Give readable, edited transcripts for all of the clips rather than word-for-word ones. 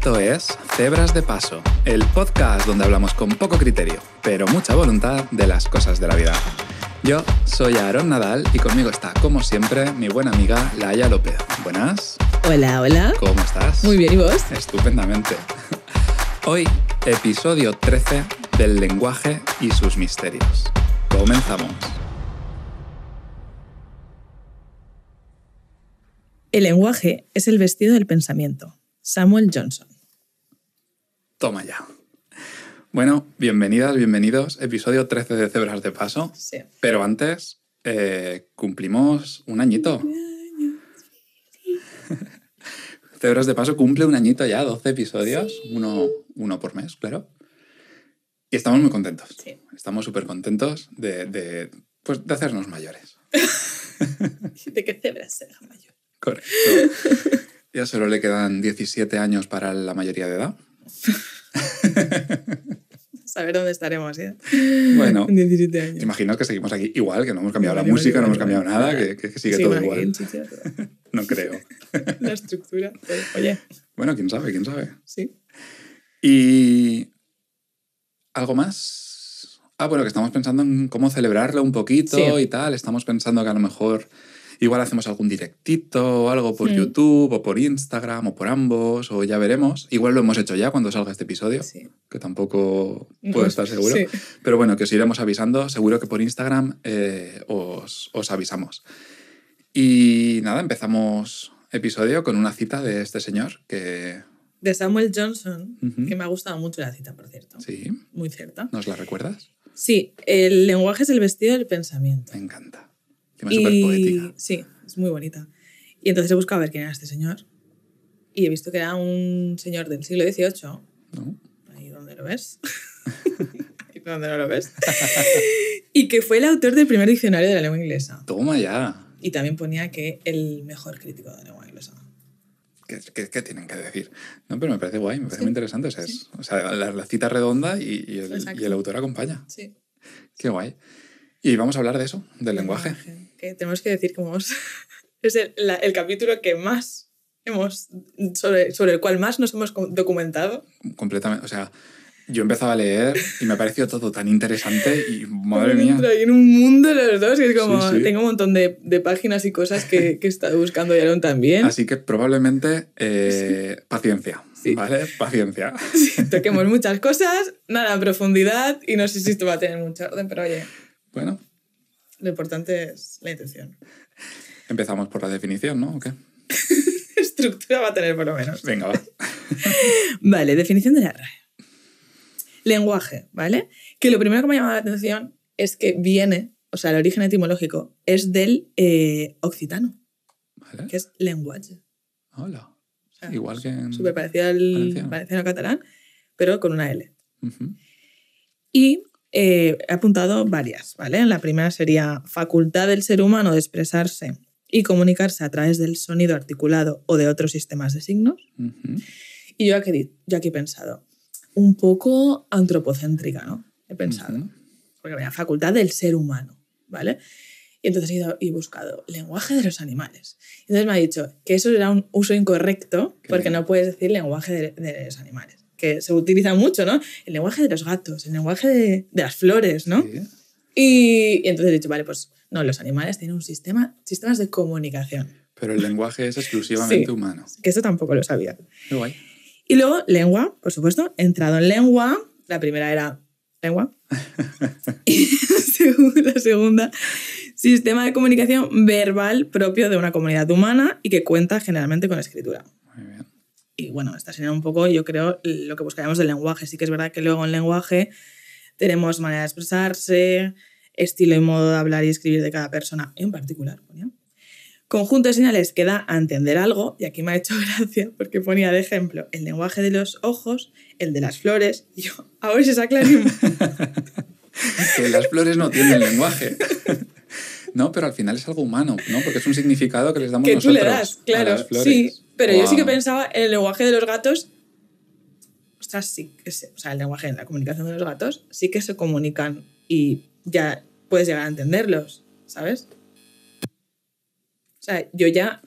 Esto es Cebras de Paso, el podcast donde hablamos con poco criterio, pero mucha voluntad de las cosas de la vida. Yo soy Aarón Nadal y conmigo está, como siempre, mi buena amiga Laia López. Buenas. Hola, hola. ¿Cómo estás? Muy bien, ¿y vos? Estupendamente. Hoy, episodio 13 del lenguaje y sus misterios. Comenzamos. El lenguaje es el vestido del pensamiento. Samuel Johnson. Toma ya. Bueno, bienvenidas, bienvenidos. Episodio 13 de Cebras de Paso. Sí. Pero antes, cumplimos un añito. Cebras de Paso cumple un añito ya, 12 episodios, sí. uno por mes, claro. Y estamos muy contentos. Sí. Estamos súper contentos de hacernos mayores. ¿De qué cebras será mayor? Correcto. Ya solo le quedan 17 años para la mayoría de edad. Saber dónde estaremos, ¿eh? Bueno, 17 años. Imagino que seguimos aquí igual, que no hemos cambiado la música, no hemos cambiado nada, que sigue todo igual. No creo. La estructura. Oye. Bueno, quién sabe, quién sabe. Sí. ¿Y algo más? Bueno, que estamos pensando en cómo celebrarlo un poquito y tal. Estamos pensando que a lo mejor igual hacemos algún directito o algo por YouTube o por Instagram o por ambos, o ya veremos. Igual lo hemos hecho ya cuando salga este episodio, que tampoco puedo estar seguro. Sí. Pero bueno, que os iremos avisando. Seguro que por Instagram os avisamos. Y nada, empezamos episodio con una cita de este señor que... De Samuel Johnson, que me ha gustado mucho la cita, por cierto. Sí. Muy cierta. ¿Nos la recuerdas? Sí, el lenguaje es el vestido del pensamiento. Me encanta. Es súper poética. Sí, es muy bonita. Y entonces he buscado a ver quién era este señor y he visto que era un señor del siglo XVIII. ¿No? Ahí donde lo ves. Y donde no lo ves. Y que fue el autor del primer diccionario de la lengua inglesa. Toma ya. Y también ponía que el mejor crítico de la lengua inglesa. ¿Qué tienen que decir? No, pero me parece guay, me parece muy interesante. O sea, la cita redonda y el autor acompaña. Sí. Qué guay. Y vamos a hablar de eso, del lenguaje. Que tenemos que decir que es el capítulo que más hemos... sobre el cual más nos hemos documentado. Completamente. O sea, yo empezaba a leer y me pareció todo tan interesante y madre mía. En un mundo los dos, que es como... Sí. Tengo un montón de páginas y cosas que he estado buscando y Aarón también. Así que probablemente paciencia, ¿vale? Paciencia. Sí, toquemos muchas cosas, nada en profundidad y no sé si esto va a tener mucho orden, pero oye... Bueno. Lo importante es la intención. Empezamos por la definición, ¿no? ¿O qué? Estructura va a tener por lo menos. Venga, va. Vale, definición de la RAE. Lenguaje, ¿vale? Que lo primero que me ha llamado la atención es que viene, o sea, el origen etimológico es del occitano, ¿Vale? que es lenguaje. Hola. O sea, igual que en... súper parecido al valenciano catalán, pero con una L. Uh-huh. Y he apuntado varias, ¿vale? La primera sería facultad del ser humano de expresarse y comunicarse a través del sonido articulado o de otros sistemas de signos. Uh-huh. Y yo aquí he pensado, un poco antropocéntrica, ¿no? He pensado. Uh-huh. Porque mira, facultad del ser humano, ¿vale? Y entonces he ido y buscado lenguaje de los animales. Y entonces me ha dicho que eso era un uso incorrecto porque no puedes decir lenguaje de los animales. Que se utiliza mucho, ¿no? El lenguaje de los gatos, el lenguaje de las flores, ¿no? Sí. Y entonces he dicho, vale, pues no, los animales tienen un sistemas de comunicación. Pero el lenguaje es exclusivamente humano. Que eso tampoco lo sabía. Qué guay. Y luego, lengua, por supuesto, he entrado en lengua. La primera era lengua. Y la segunda, sistema de comunicación verbal propio de una comunidad humana y que cuenta generalmente con escritura. Muy bien. Y bueno, esta sería un poco, yo creo, lo que buscaríamos del lenguaje. Sí que es verdad que luego en lenguaje tenemos manera de expresarse, estilo y modo de hablar y escribir de cada persona en particular. Ponía. Conjunto de señales que da a entender algo, y aquí me ha hecho gracia porque ponía de ejemplo el lenguaje de los ojos, el de las flores, y yo, a ver si se aclaró. Que las flores no tienen lenguaje. No, pero al final es algo humano, ¿no? Porque es un significado que les damos que nosotros tú le das, claro, a las flores. sí. Pero Wow. yo sí que pensaba en el lenguaje de los gatos. Ostras, sí. O sea, el lenguaje de la comunicación de los gatos sí que se comunican y ya puedes llegar a entenderlos, ¿sabes? O sea, yo ya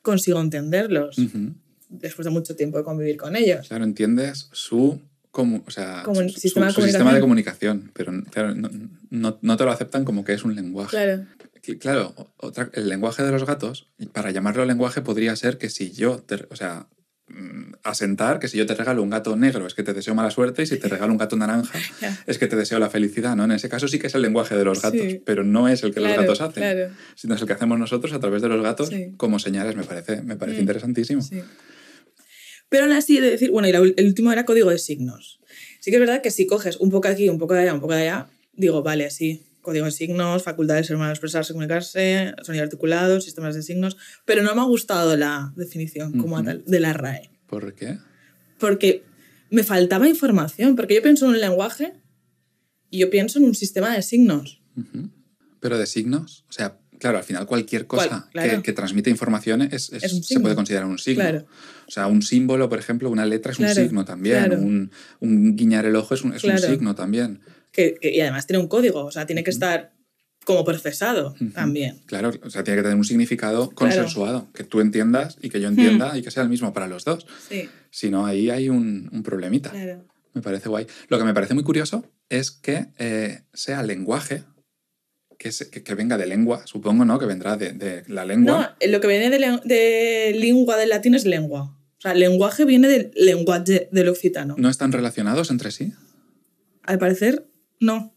consigo entenderlos. Uh-huh. después de mucho tiempo de convivir con ellos. Claro, entiendes su sistema de comunicación, pero claro, no te lo aceptan como que es un lenguaje. Claro. Claro, el lenguaje de los gatos, para llamarlo lenguaje, podría ser que si yo, asentar que si yo te regalo un gato negro es que te deseo mala suerte y si te regalo un gato naranja es que te deseo la felicidad, ¿no? En ese caso sí que es el lenguaje de los gatos, pero no es el que los gatos hacen, sino es el que hacemos nosotros a través de los gatos como señales. Me parece interesantísimo. Sí. Pero aún así, de decir, bueno, y el último era código de signos. Sí que es verdad que si coges un poco aquí, un poco de allá, un poco de allá, digo, vale, sí, código de signos, facultad del ser humano de expresarse, comunicarse, sonido articulado, sistemas de signos, pero no me ha gustado la definición como tal de la RAE. ¿Por qué? Porque me faltaba información, porque yo pienso en un lenguaje y yo pienso en un sistema de signos. Pero de signos, o sea, claro, al final cualquier cosa que transmite información se puede considerar un signo. Claro. O sea, un símbolo, por ejemplo, una letra es un signo también. Un guiñar el ojo es un signo también. Y además tiene un código, o sea, tiene que estar como procesado también. Claro, o sea, tiene que tener un significado consensuado, que tú entiendas y que yo entienda y que sea el mismo para los dos. Sí. Si no, ahí hay un problemita. Claro. Me parece guay. Lo que me parece muy curioso es que sea lenguaje, que venga de lengua, supongo, ¿no? Que vendrá de la lengua. No, lo que viene de lingua del latín es lengua. O sea, lenguaje viene del lenguaje del occitano. ¿No están relacionados entre sí? Al parecer, no.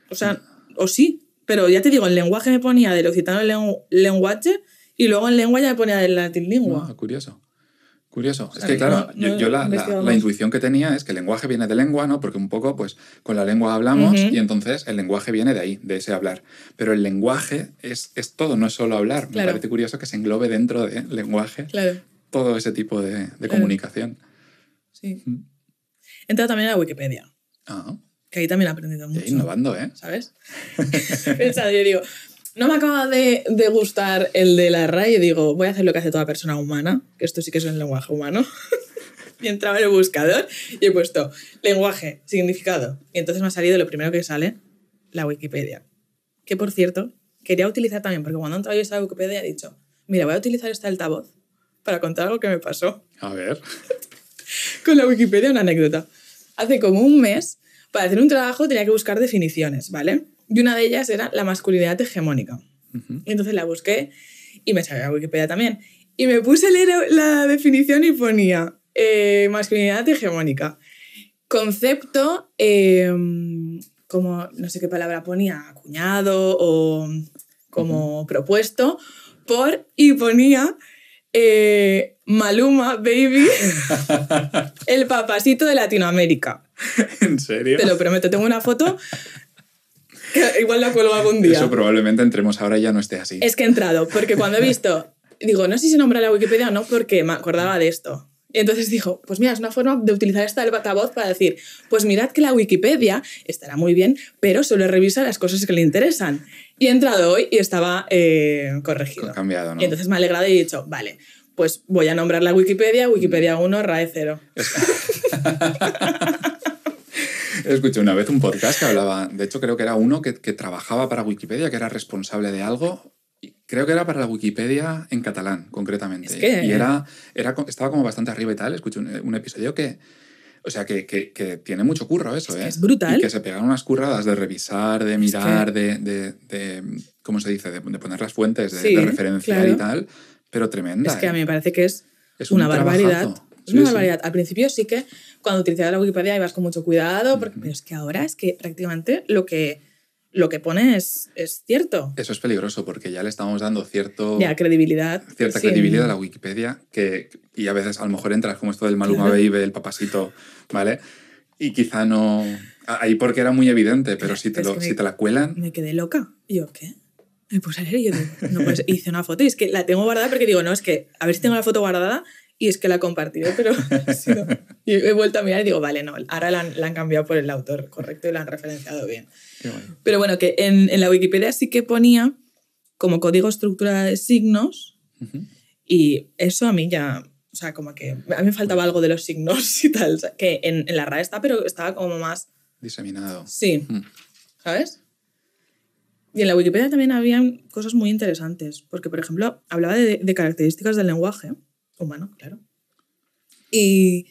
O sea, o sí. Pero ya te digo, en lenguaje me ponía del occitano lenguaje y luego en lengua ya me ponía del latín lingua. No, curioso. Curioso. O sea, es que, claro, no yo la intuición que tenía es que el lenguaje viene de lengua, ¿no? Porque un poco, pues, con la lengua hablamos y entonces el lenguaje viene de ahí, de ese hablar. Pero el lenguaje es todo, no es solo hablar. Me parece curioso que se englobe dentro del lenguaje todo ese tipo de comunicación. Sí. He entrado también a Wikipedia. Que ahí también he aprendido mucho. Innovando, ¿eh? ¿Sabes? Pensado, yo digo, no me acaba de gustar el de la RAE y digo, voy a hacer lo que hace toda persona humana, que esto sí que es un lenguaje humano. Y entraba en el buscador y he puesto lenguaje, significado. Y entonces me ha salido lo primero que sale, la Wikipedia. Que, por cierto, quería utilizar también, porque cuando he entrado yo a la Wikipedia he dicho, mira, voy a utilizar este altavoz para contar algo que me pasó. A ver. Con la Wikipedia, una anécdota. Hace como un mes, para hacer un trabajo tenía que buscar definiciones, ¿vale? Y una de ellas era la masculinidad hegemónica. Y entonces la busqué y me salió la Wikipedia también. Y me puse a leer la definición y ponía masculinidad hegemónica. Concepto, como no sé qué palabra ponía, acuñado o como propuesto por, y ponía Maluma, baby, el papacito de Latinoamérica. ¿En serio? Te lo prometo, tengo una foto que igual la cuelgo algún día. Eso probablemente entremos ahora y ya no esté así. Es que he entrado, porque cuando he visto, digo, no sé si se nombra la Wikipedia o no, porque me acordaba de esto. Y entonces dijo, pues mira, es una forma de utilizar esta altavoz para decir, pues mirad que la Wikipedia estará muy bien, pero solo revisa las cosas que le interesan. Y he entrado hoy y estaba corregido. Cambiado, ¿no? Y entonces me he alegrado y he dicho, vale, pues voy a nombrar la Wikipedia 1, RAE 0. Escuché una vez un podcast que hablaba, de hecho creo que era uno que trabajaba para Wikipedia, que era responsable de algo. Creo que era para la Wikipedia en catalán, concretamente. Es que... Y estaba como bastante arriba y tal. Escuché un episodio que tiene mucho curro eso, ¿eh? Es brutal. Y que se pegan unas curradas de revisar, de mirar, de ¿cómo se dice? De poner las fuentes, de referenciar y tal. Pero tremenda. Es que a mí me parece que es una barbaridad. Trabajazo. Es una barbaridad. Al principio sí que cuando utilizabas la Wikipedia ibas con mucho cuidado, pero es que ahora es que prácticamente lo que pone es cierto. Eso es peligroso porque ya le estamos dando cierta credibilidad a la Wikipedia y a veces a lo mejor entras como esto del Maluma Baby, el papasito, ¿vale? Y quizá no... Ahí porque era muy evidente, pero si te la cuelan... Me quedé loca. Y yo, ¿qué? Me puse a leer y yo digo, no, pues hice una foto y es que la tengo guardada porque digo, no, es que a ver si tengo la foto guardada y es que la compartiré, pero si no. Y he vuelto a mirar y digo, vale, no, ahora la han cambiado por el autor correcto y la han referenciado bien. Bueno. Pero bueno, que en la Wikipedia sí que ponía como código estructura de signos y eso a mí ya, o sea, como que a mí me faltaba algo de los signos y tal, o sea, que en la RAE está, pero estaba como más... diseminado. Sí, ¿sabes? Y en la Wikipedia también habían cosas muy interesantes, porque, por ejemplo, hablaba de características del lenguaje humano, claro. Y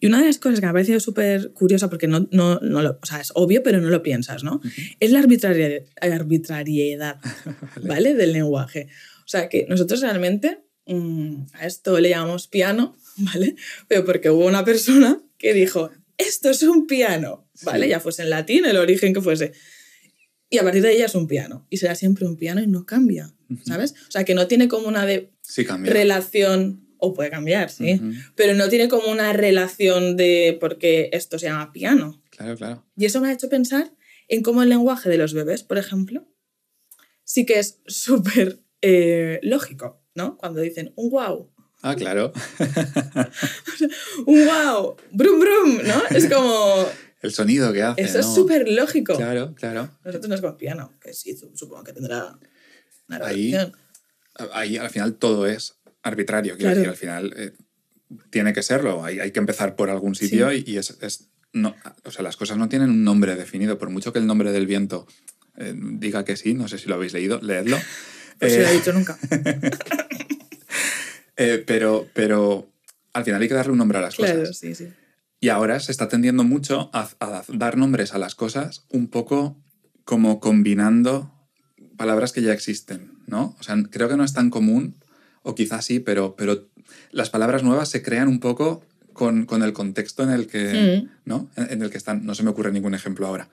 una de las cosas que me ha parecido súper curiosa, porque o sea, es obvio, pero no lo piensas, ¿no? Es la arbitrariedad, ¿vale? Del lenguaje. O sea, que nosotros realmente a esto le llamamos piano, ¿vale? Pero porque hubo una persona que dijo, esto es un piano, ¿vale? Ya fuese en latín, el origen que fuese. Y a partir de ella es un piano. Y será siempre un piano y no cambia, ¿sabes? O sea, que no tiene como una relación... O puede cambiar, sí. Pero no tiene como una relación de por qué esto se llama piano. Claro, claro. Y eso me ha hecho pensar en cómo el lenguaje de los bebés, por ejemplo, sí que es súper lógico, ¿no? Cuando dicen un guau. Ah, claro. Un guau, brum brum, ¿no? Es como... El sonido que hace, eso es súper lógico. Claro, claro. Nosotros no es como piano, que sí, supongo que tendrá una relación. Ahí al final todo es arbitrario, quiero decir, al final tiene que serlo, hay que empezar por algún sitio y no, o sea, las cosas no tienen un nombre definido, por mucho que el nombre del viento diga que sí, no sé si lo habéis leído, leedlo. Pues no lo he dicho nunca. Pero al final hay que darle un nombre a las cosas. Claro, sí, sí. Y ahora se está tendiendo mucho a dar nombres a las cosas un poco como combinando palabras que ya existen, ¿no? O sea, creo que no es tan común, o quizás sí, pero las palabras nuevas se crean un poco con el contexto en el que, ¿no? En el que están. No se me ocurre ningún ejemplo ahora.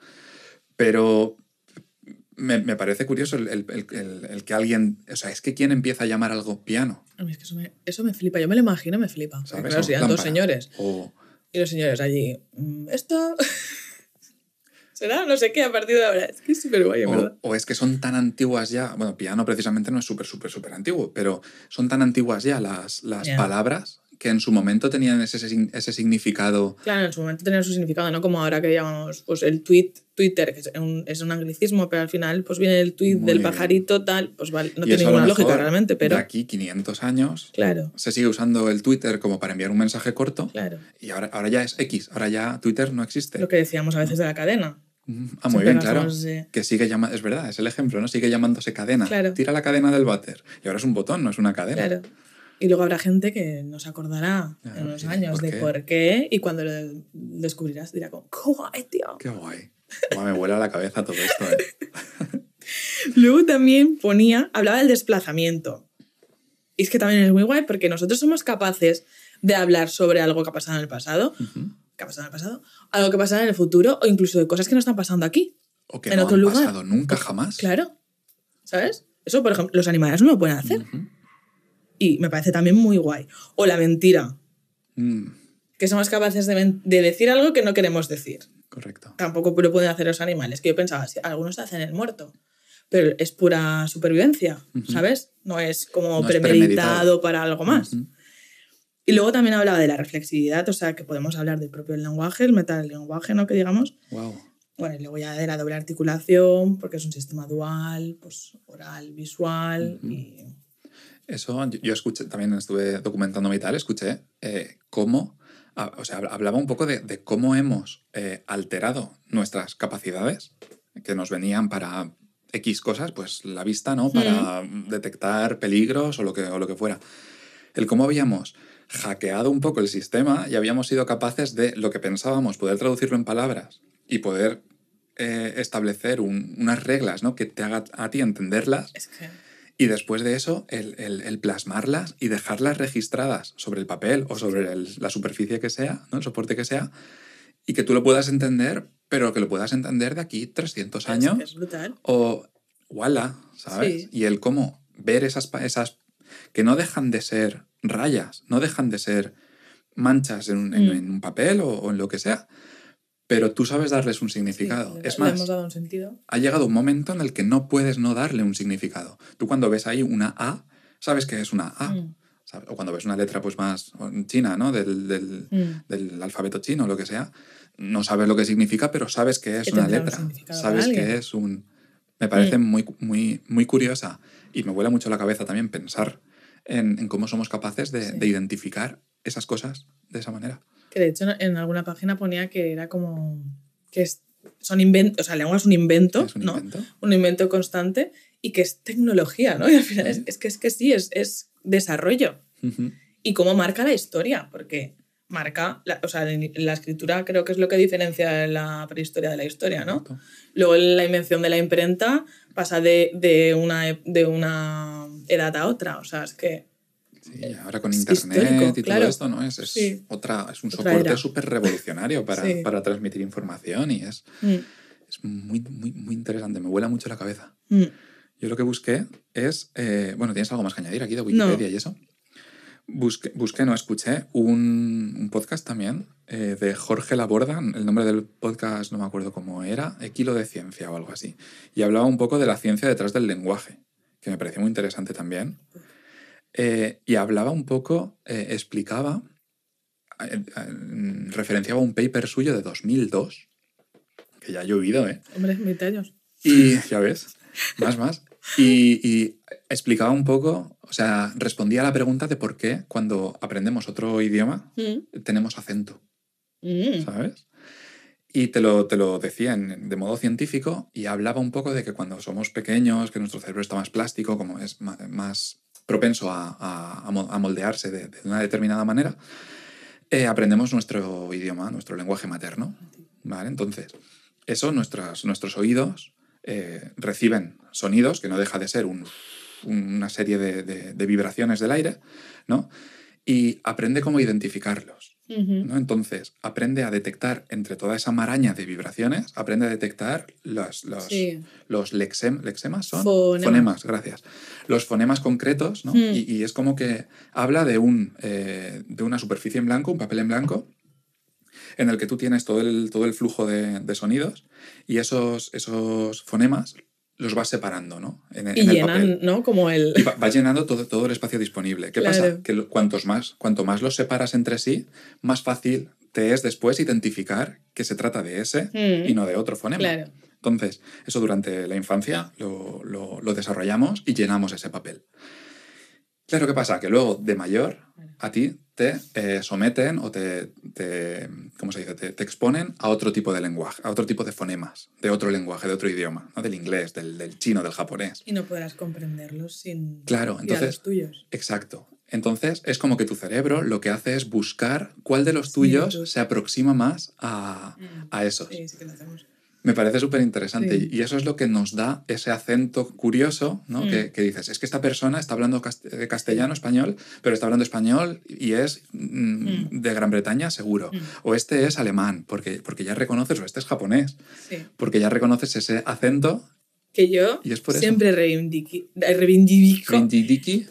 Pero me parece curioso el que alguien... O sea, es que ¿quién empieza a llamar algo piano? A mí es que eso me flipa. Yo me lo imagino, me flipa. ¿Sabes? Claro, si eran dos señores. O... Y los señores allí, esto... ¿Será? No sé qué a partir de ahora. Es que es súper guay, ¿verdad? O es que son tan antiguas ya... Bueno, piano precisamente no es súper antiguo, pero son tan antiguas ya las palabras que en su momento tenían ese significado. Claro, en su momento tenían su significado, ¿no? Como ahora que llamamos pues, el Twitter, que es un anglicismo, pero al final pues viene el tweet del pajarito, tal, pues vale, no tiene ninguna lógica realmente, pero... De aquí 500 años claro. Se sigue usando el Twitter como para enviar un mensaje corto. Claro. Y ahora ya es X, ahora ya Twitter no existe. Lo que decíamos a veces de la cadena. Ah, muy bien, claro. Que sigue llamando, es verdad, es el ejemplo, ¿no? Sigue llamándose cadena. Claro. Tira la cadena del váter. Y ahora es un botón, no es una cadena. Claro. Y luego habrá gente que no se acordará en unos años de por qué, y cuando lo descubrirás dirá como, ¡qué guay, tío! ¡Qué guay! Me vuela la cabeza todo esto, Luego también hablaba del desplazamiento. Y es que también es muy guay porque nosotros somos capaces de hablar sobre algo que ha pasado en el pasado, que ha pasado en el pasado, algo que pasará en el futuro, o incluso de cosas que no están pasando aquí. O que no han pasado nunca, jamás. Claro. ¿Sabes? Eso, por ejemplo, los animales no lo pueden hacer. Y me parece también muy guay. O la mentira. Que somos capaces de decir algo que no queremos decir. Correcto. Tampoco lo pueden hacer los animales. Que yo pensaba, si algunos hacen el muerto. Pero es pura supervivencia, ¿sabes? No es como premeditado para algo más. Y luego también hablaba de la reflexividad, o sea, que podemos hablar del propio lenguaje, el metalenguaje, ¿no? Que digamos. Wow. Bueno, y luego ya de la doble articulación, porque es un sistema dual, pues oral, visual y... Eso, yo escuché, también estuve documentándome y tal, escuché cómo, o sea, hablaba un poco de cómo hemos alterado nuestras capacidades que nos venían para X cosas, pues la vista, ¿no? Para detectar peligros o lo que fuera. El cómo habíamos hackeado un poco el sistema y habíamos sido capaces de lo que pensábamos, poder traducirlo en palabras y poder establecer unas reglas, ¿no? Que te haga a ti entenderlas. Es que... Y después de eso, el plasmarlas y dejarlas registradas sobre el papel o sobre la superficie que sea, ¿no? El soporte que sea, y que tú lo puedas entender, pero que lo puedas entender de aquí 300 años. Es brutal. O voilà, ¿sabes? Sí. Y el cómo ver esas que no dejan de ser rayas, no dejan de ser manchas en un papel o en lo que sea, pero tú sabes darles un significado. Sí, es más, hemos dado un sentido. Ha llegado un momento en el que no puedes no darle un significado. Tú cuando ves ahí una A, sabes que es una A. O cuando ves una letra pues más china, ¿no? Del alfabeto chino o lo que sea, no sabes lo que significa, pero sabes que es una letra. Sabes que es un... Me parece muy, muy, muy curiosa y me vuela mucho la cabeza también pensar en cómo somos capaces de identificar esas cosas de esa manera. Que de hecho en alguna página ponía que era como... que son inventos, o sea, la lengua es un invento, ¿Es un ¿no? invento? Un invento constante y que es tecnología, ¿no? Y al final es que sí, es desarrollo. Y cómo marca la historia, porque marca, o sea, la escritura creo que es lo que diferencia la prehistoria de la historia, ¿no? Exacto. Luego la invención de la imprenta pasa de una edad a otra, o sea, es que... Sí, ahora con es internet histórico, y claro. todo esto, ¿no? Es Sí. un Otra soporte era. súper revolucionario Sí. para transmitir información y es muy, muy, muy interesante, me vuela mucho la cabeza. Yo lo que busqué es, bueno, ¿tienes algo más que añadir aquí de Wikipedia y eso? Escuché un podcast también de Jorge Laborda, el nombre del podcast no me acuerdo cómo era, Kilo de Ciencia o algo así, y hablaba un poco de la ciencia detrás del lenguaje, que me pareció muy interesante también. Y hablaba un poco, explicaba, referenciaba un paper suyo de 2002, que ya ha llovido, ¿eh? Hombre, 20 años. Y ya ves, más. Y explicaba un poco, o sea, respondía a la pregunta de por qué cuando aprendemos otro idioma tenemos acento, ¿sabes? Y te lo decían de modo científico y hablaba un poco de que cuando somos pequeños, que nuestro cerebro está más plástico, como es más propenso a moldearse de una determinada manera, aprendemos nuestro idioma, nuestro lenguaje materno, ¿vale? Entonces, eso, nuestros oídos reciben sonidos, que no deja de ser una serie de vibraciones del aire, ¿no? Y aprende cómo identificarlos, ¿no? Entonces, aprende a detectar entre toda esa maraña de vibraciones, aprende a detectar los lexemas, ¿son? Fonemas, gracias. Los fonemas concretos, ¿no? Y es como que habla de una superficie en blanco, un papel en blanco, en el que tú tienes todo el flujo de sonidos y esos fonemas los vas separando, ¿no? En llenan, el papel. ¿no? Como el... Y vas llenando todo el espacio disponible. ¿Qué pasa? Que cuanto más los separas entre sí, más fácil te es después identificar que se trata de ese y no de otro fonema. Claro. Entonces, eso durante la infancia lo desarrollamos y llenamos ese papel. Claro, ¿qué pasa? Que luego, de mayor, a ti te someten o ¿cómo se dice? Te exponen a otro tipo de lenguaje, a otro tipo de fonemas, de otro lenguaje, de otro idioma, ¿no? Del inglés, del chino, del japonés. Y no podrás comprenderlos sin claro, entonces, los tuyos. Exacto. Entonces, es como que tu cerebro lo que hace es buscar cuál de los tuyos se aproxima más a esos. Sí, sí que lo hacemos. Me parece súper interesante y eso es lo que nos da ese acento curioso, ¿no? Que dices, es que esta persona está hablando castellano, español, pero está hablando español y es de Gran Bretaña seguro. O este es alemán, porque ya reconoces, o este es japonés, porque ya reconoces ese acento. Que yo y es por siempre eso.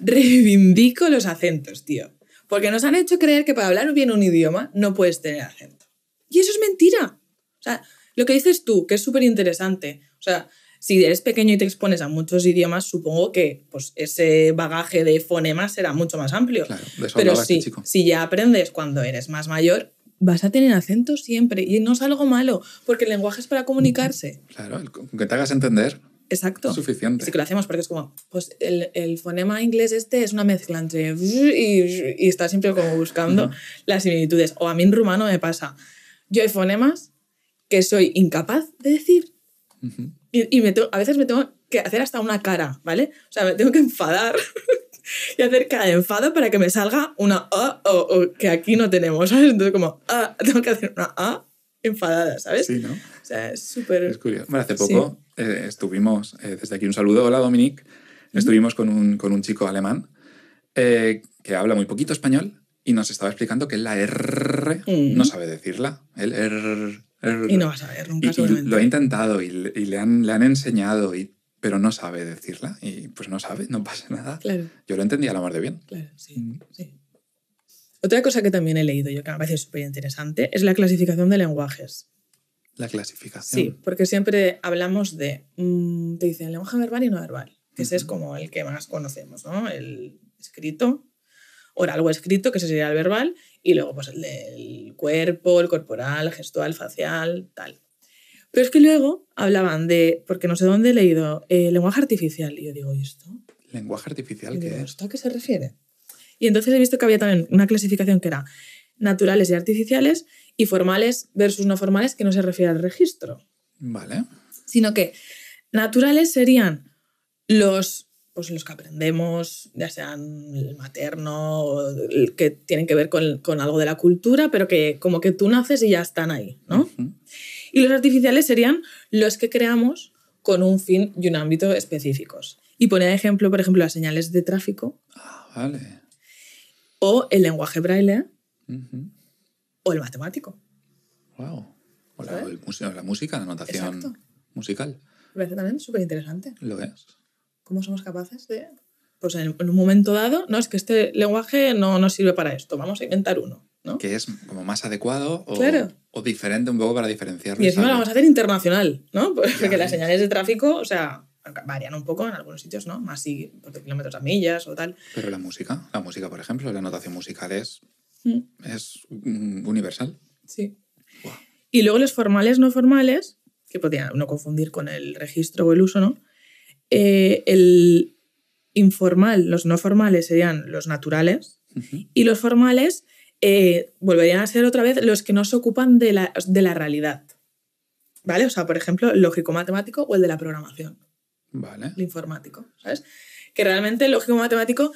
reivindico los acentos, tío. Porque nos han hecho creer que para hablar bien un idioma no puedes tener acento. Y eso es mentira. O sea, lo que dices tú, que es súper interesante. O sea, si eres pequeño y te expones a muchos idiomas, supongo que pues, ese bagaje de fonemas será mucho más amplio. Claro, de eso pero hablaba este chico. Si ya aprendes cuando eres más mayor, vas a tener acento siempre. Y no es algo malo, porque el lenguaje es para comunicarse. Claro, que te hagas entender. Exacto. Es suficiente. Sí que lo hacemos porque es como, pues el fonema inglés es una mezcla entre... Y está siempre como buscando las similitudes. O a mí en rumano me pasa. Yo hay fonemas que soy incapaz de decir. Y a veces me tengo que hacer hasta una cara, ¿vale? O sea, me tengo que enfadar y hacer cara de enfado para que me salga una A o que aquí no tenemos, ¿sabes? Entonces como, tengo que hacer una A enfadada, ¿sabes? Sí, ¿no? O sea, es súper... Es curioso. Bueno, hace poco estuvimos, desde aquí un saludo, hola Dominique, estuvimos con un chico alemán que habla muy poquito español y nos estaba explicando que la R no sabe decirla. El R. Y no va a saber nunca, seguramente. Lo ha intentado y le han enseñado, pero no sabe decirla. Y pues no sabe, no pasa nada. Claro. Yo lo entendía a la mar de bien. Claro, sí. Otra cosa que también he leído yo, que me parece súper interesante, es la clasificación de lenguajes. La clasificación. Sí, porque siempre hablamos de, te dicen lenguaje verbal y no verbal, que ese es como el que más conocemos, ¿no? El escrito, oral o escrito, que ese sería el verbal, y luego pues el del cuerpo, el corporal, gestual, facial, tal. Pero es que luego hablaban de, porque no sé dónde he leído, lenguaje artificial, y yo digo, ¿y esto? ¿Lenguaje artificial qué es? ¿Esto a qué se refiere? Y entonces he visto que había también una clasificación que era naturales y artificiales y formales versus no formales, que no se refiere al registro. Vale. Sino que naturales serían los pues los que aprendemos, ya sean el materno o el que tienen que ver con algo de la cultura, pero que como que tú naces y ya están ahí, ¿no? Ujú. Y los artificiales serían los que creamos con un fin y un ámbito específicos. Y ponía de ejemplo, por ejemplo, las señales de tráfico Vale. o el lenguaje braille Ujú. o el matemático. Wow. O ¿Sabes? la música, la notación Exacto. musical. Me parece también súper interesante. Lo es. ¿Cómo somos capaces de, pues en un momento dado, no, es que este lenguaje no nos sirve para esto, vamos a inventar uno, ¿no? Que es como más adecuado Claro. o diferente un poco para diferenciarlo. Y encima lo vamos a hacer internacional, ¿no? Porque Ya las ves. señales de tráfico, o sea, varían un poco en algunos sitios, ¿no? Más si por kilómetros a millas o tal. Pero la música, por ejemplo, la notación musical es universal. Sí. Wow. Y luego los formales no formales, que podría no confundir con el registro o el uso, ¿no? El informal, los no formales serían los naturales y los formales volverían a ser otra vez los que no se ocupan de la realidad. ¿Vale? O sea, por ejemplo, el lógico-matemático o el de la programación. Vale. El informático, ¿sabes? Que realmente el lógico-matemático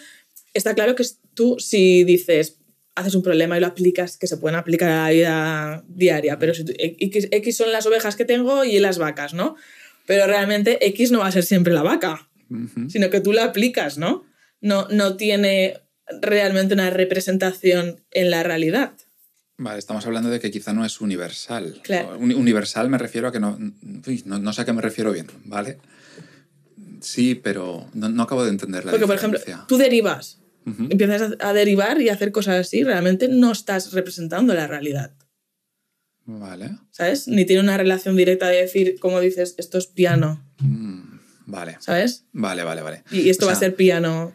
está claro que tú, si dices, haces un problema y lo aplicas, que se pueden aplicar a la vida diaria, pero si X son las ovejas que tengo y las vacas, ¿no? Pero realmente X no va a ser siempre la vaca, sino que tú la aplicas, ¿no? No tiene realmente una representación en la realidad. Vale, estamos hablando de que quizá no es universal. Claro. Universal me refiero a que no sé a qué me refiero bien, ¿vale? Sí, pero no acabo de entender la Porque, por diferencia. ejemplo, tú derivas, empiezas a derivar y a hacer cosas así, realmente no estás representando la realidad. Vale. ¿Sabes? Ni tiene una relación directa de decir, como dices, esto es piano. Vale. ¿Sabes? Vale. Y esto va a ser piano.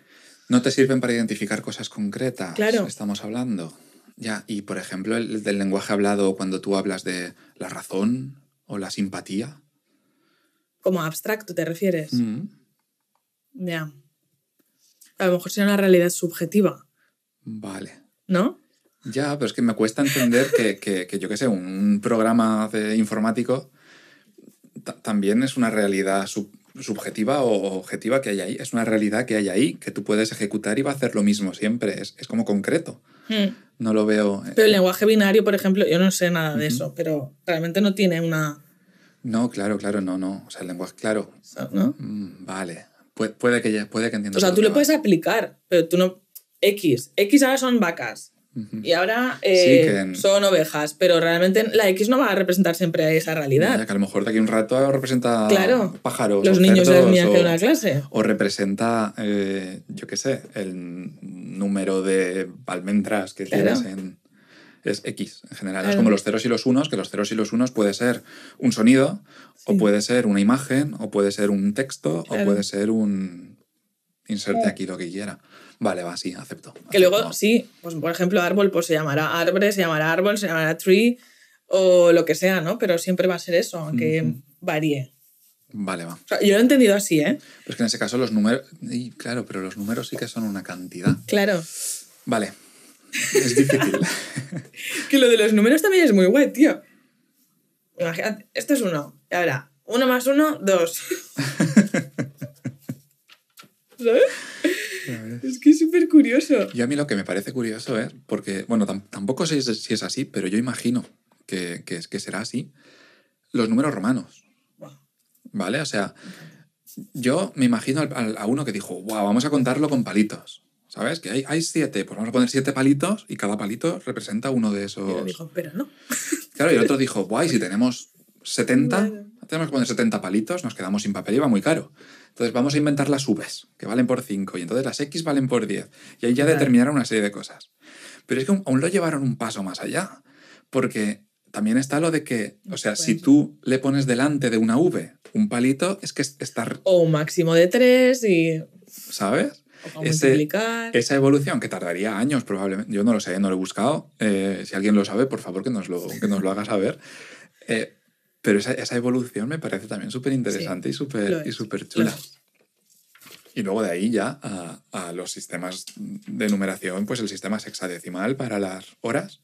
No te sirven para identificar cosas concretas. Claro. Estamos hablando. Ya, y por ejemplo, el del lenguaje hablado, cuando tú hablas de la razón o la simpatía. Como abstracto, ¿te refieres? Ya. A lo mejor sería una realidad subjetiva. Vale. ¿No? Ya, pero es que me cuesta entender que yo qué sé, un programa informático también es una realidad subjetiva o objetiva que hay ahí. Es una realidad que hay ahí, que tú puedes ejecutar y va a hacer lo mismo siempre. Es como concreto. No lo veo. Pero el lenguaje binario, por ejemplo, yo no sé nada de eso, pero realmente no tiene una... No, claro, no. O sea, el lenguaje, claro. ¿No? Vale. Puede que entienda. O sea, tú le puedes aplicar, pero tú no... X ahora son vacas. Y ahora son ovejas, pero realmente la X no va a representar siempre esa realidad. Ya, que a lo mejor de aquí a un rato representa pájaros. Los niños y las niñas de una clase. O representa, yo qué sé, el número de almendras que tienes en... Es X, en general. Es como los ceros y los unos, que los ceros y los unos puede ser un sonido, o puede ser una imagen, o puede ser un texto, o puede ser un... Inserte aquí lo que quiera. Vale, va, sí, acepto. Que luego, sí, pues por ejemplo, árbol pues se llamará arbre, se llamará árbol, se llamará tree, o lo que sea, ¿no? Pero siempre va a ser eso, aunque varíe. Vale, va. O sea, yo lo he entendido así, ¿eh? Pero es que en ese caso los números... Claro, pero los números sí que son una cantidad. Claro. Vale. Es difícil. Que lo de los números también es muy guay, tío. Imagínate, esto es 1. Y ahora, 1 más 1, 2. ¿Sabes? Es que es súper curioso. Y a mí lo que me parece curioso es, porque, bueno, tampoco sé si es así, pero yo imagino que será así, los números romanos. Wow. ¿Vale? O sea, yo me imagino a uno que dijo, wow, vamos a contarlo con palitos. ¿Sabes? Que hay 7, pues vamos a poner 7 palitos y cada palito representa uno de esos... Y él dijo, pero no. Claro, y el otro dijo, guay, si tenemos 70, tenemos que poner 70 palitos, nos quedamos sin papel y va muy caro. Entonces vamos a inventar las Vs, que valen por 5, y entonces las X valen por 10. Y ahí ya determinaron una serie de cosas. Pero es que aún lo llevaron un paso más allá, porque también está lo de que, o sea, si tú le pones delante de una V un palito, es que está... O un máximo de 3 y... ¿Sabes? O multiplicar. Esa evolución que tardaría años probablemente, yo no lo sé, no lo he buscado, si alguien lo sabe, por favor que nos lo haga saber, pero esa evolución me parece también súper interesante y súper chula. Y luego de ahí ya a los sistemas de numeración, pues el sistema sexadecimal para las horas,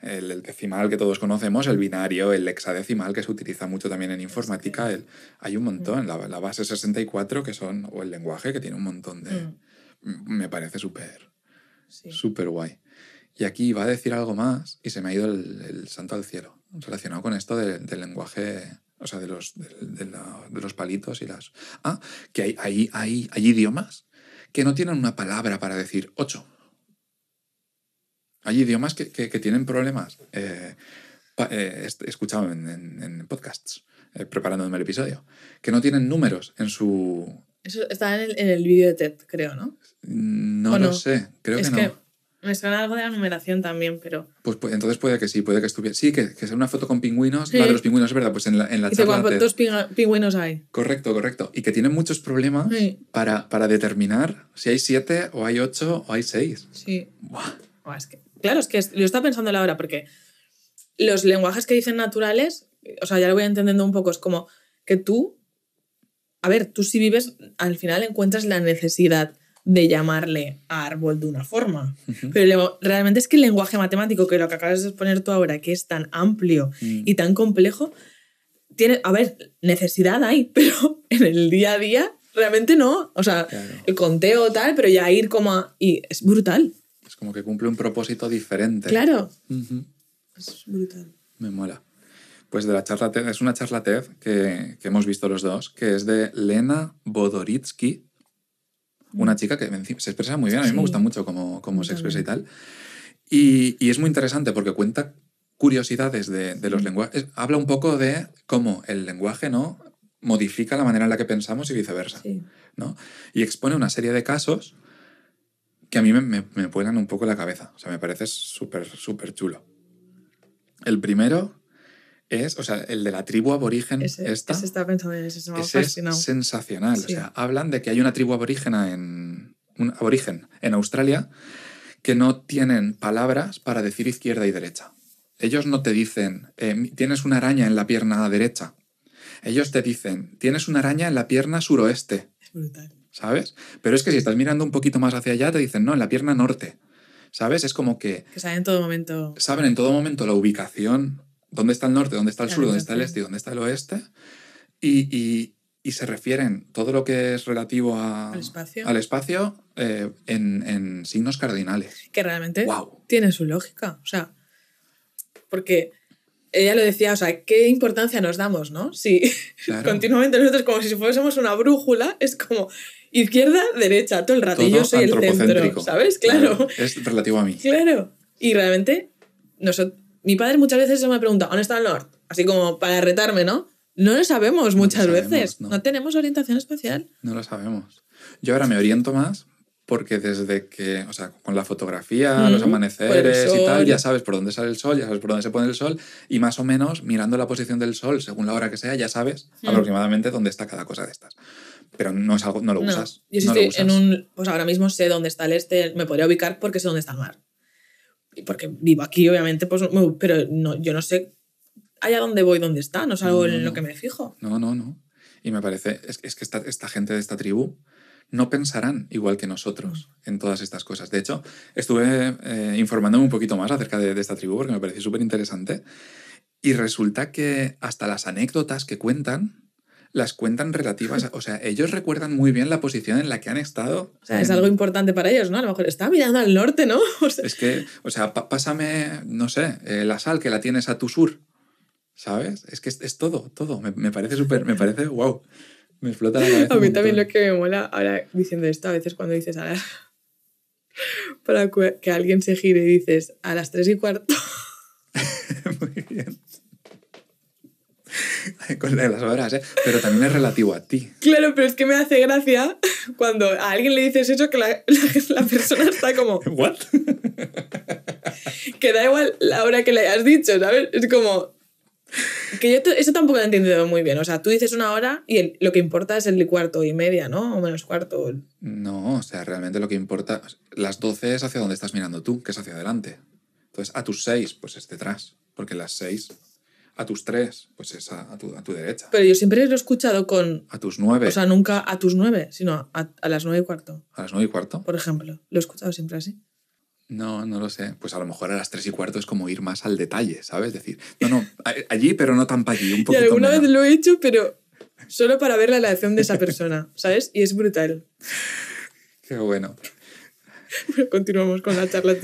el decimal que todos conocemos, el binario, el hexadecimal, que se utiliza mucho también en informática. Hay un montón, la base 64, que son, o el lenguaje, que tiene un montón de... Me parece súper guay. Y aquí iba a decir algo más y se me ha ido el santo al cielo, relacionado con esto del lenguaje, o sea, de los palitos y las... Ah, que hay idiomas que no tienen una palabra para decir 8. Hay idiomas que tienen problemas. He escuchado en podcasts, preparándome el episodio, que no tienen números en su... Eso está en el vídeo de TED, creo, ¿no? No lo sé, creo que no. Es que me suena algo de la numeración también, pero... Pues entonces puede que sí, puede que estuviera... Sí, que sea una foto con pingüinos. Sí. Vale, los pingüinos, es verdad, pues en la charla... ¿Cuántos pingüinos hay? Correcto. Y que tienen muchos problemas para determinar si hay 7 o hay 8 o hay 6. Sí. Buah. Es que, claro, es que yo estaba pensando ahora porque los lenguajes que dicen naturales, o sea, ya lo voy entendiendo un poco, es como que tú... A ver, tú si vives, al final encuentras la necesidad de llamarle a árbol de una forma. Pero realmente es que el lenguaje matemático, que lo que acabas de exponer tú ahora, que es tan amplio y tan complejo, tiene, a ver, necesidad hay, pero en el día a día realmente no. O sea, claro. El conteo tal, pero ya ir como a... Y es brutal. Es como que cumple un propósito diferente. Claro. Es brutal. Me mola. Pues de la charla TED, es una charla TED que hemos visto los dos, que es de Lena Bodoritsky, una chica que se expresa muy bien, a mí me gusta mucho cómo se expresa y tal. Y es muy interesante porque cuenta curiosidades de los lenguajes. Habla un poco de cómo el lenguaje, ¿no?, modifica la manera en la que pensamos y viceversa. Sí. ¿No? Y expone una serie de casos que a mí me vuelan un poco la cabeza. O sea, me parece súper chulo. El primero es, o sea, el de la tribu aborigen. Ese está pensando en ese, es sensacional. Sí. O sea, hablan de que hay una tribu aborigen en Australia que no tienen palabras para decir izquierda y derecha. Ellos no te dicen, tienes una araña en la pierna derecha. Ellos te dicen, tienes una araña en la pierna suroeste. Es brutal. ¿Sabes? Pero es que si estás mirando un poquito más hacia allá, te dicen, no, en la pierna norte. ¿Sabes? Es como que... Que saben en todo momento... Saben en todo momento la ubicación, dónde está el norte, dónde está el sur, dónde está el este y dónde está el oeste. Y se refieren todo lo que es relativo al espacio en signos cardinales. Que realmente tiene su lógica. O sea, porque ella lo decía, o sea, ¿qué importancia nos damos, no? Si continuamente nosotros como si fuésemos una brújula, es como izquierda, derecha, todo el rato. Todo y yo soy el centro, ¿sabes? Claro. Es relativo a mí. Claro. Y realmente, mi padre muchas veces se me pregunta, ¿dónde está el norte? Así como para retarme, ¿no? No lo sabemos muchas veces. No tenemos orientación espacial. No lo sabemos. Yo ahora me oriento más porque desde que, o sea, con la fotografía, los amaneceres y tal, ya sabes por dónde sale el sol, ya sabes por dónde se pone el sol y más o menos mirando la posición del sol, según la hora que sea, ya sabes aproximadamente dónde está cada cosa de estas. Pero no es algo, no lo usas. Yo si estoy pues ahora mismo sé dónde está el este, me podría ubicar porque sé dónde está el mar. Y porque vivo aquí, obviamente, pues, pero no, yo no sé allá dónde voy, dónde está, no es algo en lo que me fijo. No. Y me parece, es que esta gente de esta tribu no pensarán igual que nosotros en todas estas cosas. De hecho, estuve informándome un poquito más acerca de esta tribu porque me pareció súper interesante. Y resulta que hasta las anécdotas que cuentan, las cuentan relativas o sea, ellos recuerdan muy bien la posición en la que han estado. O sea, es algo importante para ellos, ¿no? A lo mejor está mirando al norte, ¿no? O sea, es que, o sea, pásame, no sé, la sal que la tienes a tu sur. ¿Sabes? Es que es todo. Me parece wow. Me explota la cabeza. A mí también lo que me mola ahora diciendo esto, a veces cuando dices para que alguien se gire y dices a las 3:15. Muy bien. Con las horas, ¿eh? Pero también es relativo a ti. Claro, pero es que me hace gracia cuando a alguien le dices eso que la persona está como... ¿What? Que da igual la hora que le hayas dicho, ¿sabes? Es como... Que yo eso tampoco lo he entendido muy bien. O sea, tú dices una hora y lo que importa es el 4:30, ¿no? O -4. No, o sea, realmente lo que importa... Las 12 es hacia donde estás mirando tú, que es hacia adelante. Entonces, a tus 6, pues es detrás. Porque las 6... A tus 3, pues es a tu derecha. Pero yo siempre lo he escuchado con... A tus 9. O sea, nunca a tus 9, sino a las 9:15. ¿A las 9:15? Por ejemplo. Lo he escuchado siempre así. No, no lo sé. Pues a lo mejor a las 3:15 es como ir más al detalle, ¿sabes? Decir, no, allí, pero no tan para allí, un Y poquito alguna menos. vez lo he hecho, pero solo para ver la relación de esa persona, ¿sabes? Y es brutal. Qué bueno. Continuamos con la charla.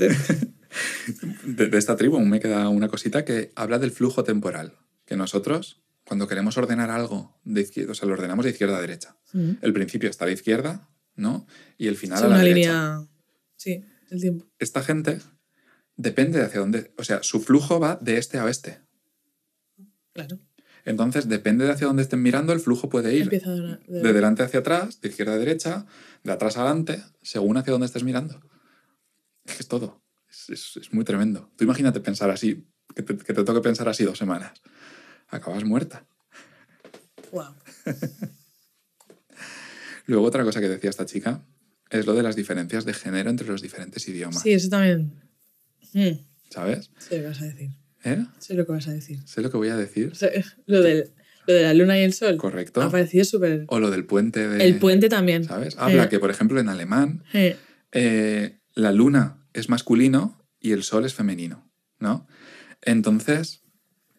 De esta tribu me queda una cosita que habla del flujo temporal. Que nosotros, cuando queremos ordenar algo de izquierda, o sea, lo ordenamos de izquierda a derecha. El principio está a la izquierda, ¿no? Y el final Sí, a la una derecha. línea... Sí, el tiempo. Esta gente depende de hacia dónde... O sea, su flujo va de este a oeste. Claro. Entonces, depende de hacia dónde estén mirando, el flujo puede ir Empieza de delante hacia atrás, de izquierda a derecha, de atrás adelante, según hacia dónde estés mirando. Es todo. Es muy tremendo. Tú imagínate pensar así, que te toque pensar así 2 semanas. Acabas muerta. Wow. Luego otra cosa que decía esta chica es lo de las diferencias de género entre los diferentes idiomas. Sí, eso también. ¿Sabes? Sé lo que vas a decir. ¿Eh? Sé lo que vas a decir. Sé lo que voy a decir. O sea, lo de la luna y el sol. Correcto. Me ha parecido súper... O lo del puente de... El puente también. ¿Sabes? Habla que, por ejemplo, en alemán Eh. la luna es masculino y el sol es femenino, ¿no? Entonces,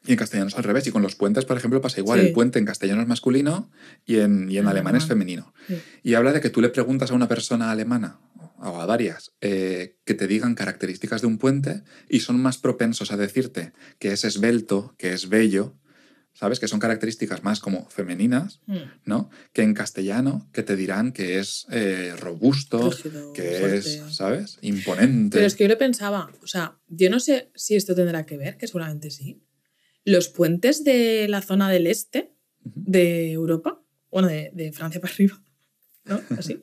y en castellano es al revés. Y con los puentes, por ejemplo, pasa igual. Sí. El puente en castellano es masculino y en alemán es femenino. Sí. Y habla de que tú le preguntas a una persona alemana, o a varias, que te digan características de un puente y son más propensos a decirte que es esbelto, que es bello, ¿sabes? Que son características más como femeninas, ¿no? Que en castellano, que te dirán que es robusto, Rígido, que fuerte. es, ¿sabes? Imponente. Pero es que yo lo pensaba, o sea, yo no sé si esto tendrá que ver, que seguramente sí. Los puentes de la zona del este de Europa, bueno, de Francia para arriba, ¿no? Así,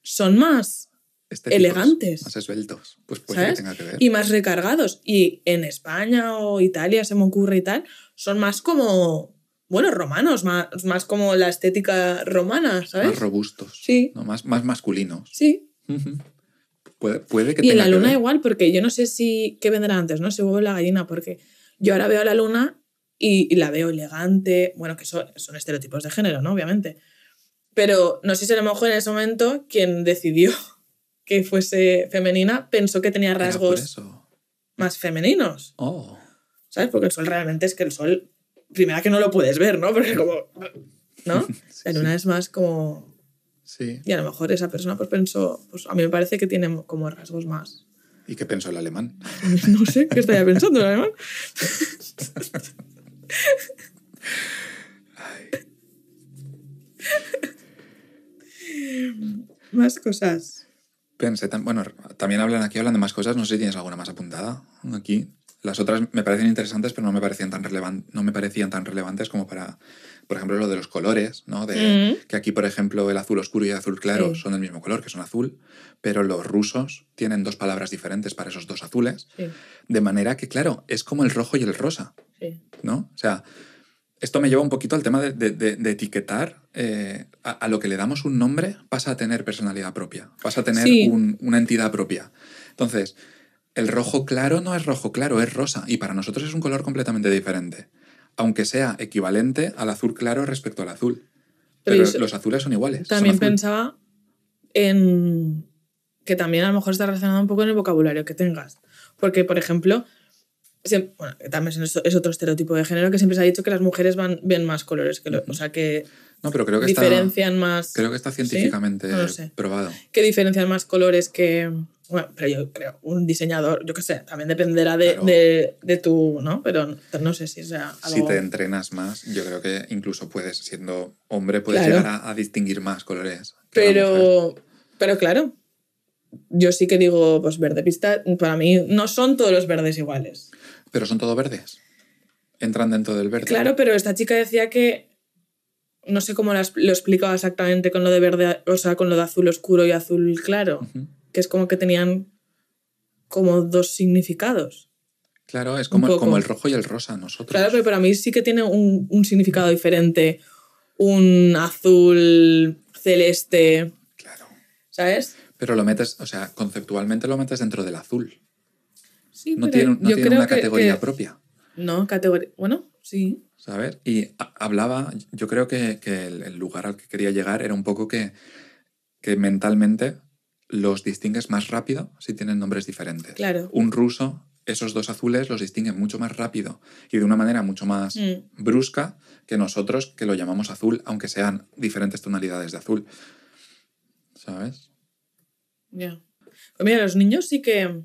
son más estéticos, elegantes. más esbeltos. Pues puede ¿sabes? que tenga que ver. Y más recargados. Y en España o Italia, se me ocurre y tal, son más como, bueno, romanos, más como la estética romana, ¿sabes? Más robustos. Sí. ¿no? Más masculinos. Sí. Puede que y tenga en la que luna ver. igual, porque yo no sé qué vendrá antes, ¿no? Si huevo o la gallina, porque yo ahora veo a la luna y la veo elegante, bueno, que son estereotipos de género, ¿no? Obviamente. Pero no sé si a lo mejor en ese momento quien decidió que fuese femenina pensó que tenía rasgos más femeninos. Oh. ¿Sabes? Porque el sol realmente es que el sol, primera que no lo puedes ver, ¿no? Porque como, ¿no? Sí, la luna es más como... Sí. Y a lo mejor esa persona pues pensó, pues a mí me parece que tiene como rasgos más... ¿Y qué pensó el alemán? No sé, ¿qué estaría pensando el alemán? Más cosas. Pensé, bueno, también hablan de más cosas, no sé si tienes alguna más apuntada aquí. Las otras me parecen interesantes, pero no me parecían tan relevantes como para, por ejemplo, lo de los colores, ¿no? Que aquí, por ejemplo, el azul oscuro y el azul claro son del mismo color, que son azul, pero los rusos tienen 2 palabras diferentes para esos 2 azules, de manera que, claro, es como el rojo y el rosa, ¿no? O sea, esto me lleva un poquito al tema de etiquetar. A lo que le damos un nombre pasa a tener personalidad propia, pasa a tener una entidad propia. Entonces, el rojo claro no es rojo claro, es rosa. Y para nosotros es un color completamente diferente. Aunque sea equivalente al azul claro respecto al azul. Pero los azules son iguales. También pensaba en que también a lo mejor está relacionado un poco en el vocabulario que tengas. Porque, por ejemplo, bueno, también es otro estereotipo de género que siempre se ha dicho que las mujeres ven más colores. O sea, que no, pero creo que diferencian más... Creo que está científicamente no lo sé. probado. Que diferencian más colores que... Bueno, pero yo creo, un diseñador, yo qué sé, también dependerá de tu, ¿no? Pero no sé si sea algo... Si te entrenas más, yo creo que incluso siendo hombre, puedes llegar a distinguir más colores. Pero claro, yo sí que digo, pues verde pista, para mí no son todos los verdes iguales. Pero son todos verdes. Entran dentro del verde. Claro, pero esta chica decía que, no sé cómo lo explicaba exactamente con lo de verde, o sea, con lo de azul oscuro y azul claro. Que es como que tenían como 2 significados. Claro, es como el rojo y el rosa nosotros. Claro, pero para mí sí que tiene un significado diferente. Un azul celeste. Claro. ¿Sabes? Pero lo metes, o sea, conceptualmente lo metes dentro del azul. Sí, no tiene una categoría propia. No, categoría... Bueno, sí. ¿Sabes? Y hablaba, yo creo que el lugar al que quería llegar era un poco que mentalmente los distingues más rápido si tienen nombres diferentes. Claro. Un ruso, esos dos azules los distinguen mucho más rápido y de una manera mucho más brusca que nosotros, que lo llamamos azul, aunque sean diferentes tonalidades de azul. ¿Sabes? Ya. Pues mira, los niños sí que...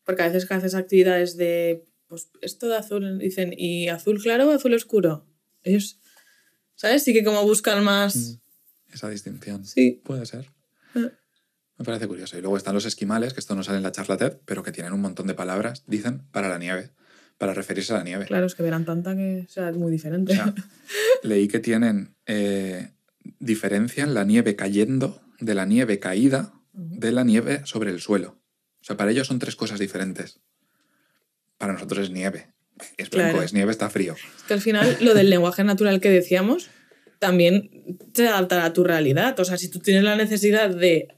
Porque a veces que haces actividades de... Pues esto de azul, dicen, ¿y azul claro o azul oscuro? Ellos, ¿sabes? Sí que como buscan más... Esa distinción. Sí. Puede ser. Me parece curioso. Y luego están los esquimales, que esto no sale en la charla TED, pero que tienen un montón de palabras, dicen, para la nieve, para referirse a la nieve. Claro, es que verán tanta que sea muy diferente. O sea, leí que tienen diferencian la nieve cayendo de la nieve caída de la nieve sobre el suelo. O sea, para ellos son tres cosas diferentes. Para nosotros es nieve. Es blanco, claro. Es nieve, está frío. Es que al final lo del lenguaje natural que decíamos también se adapta a tu realidad. O sea, si tú tienes la necesidad de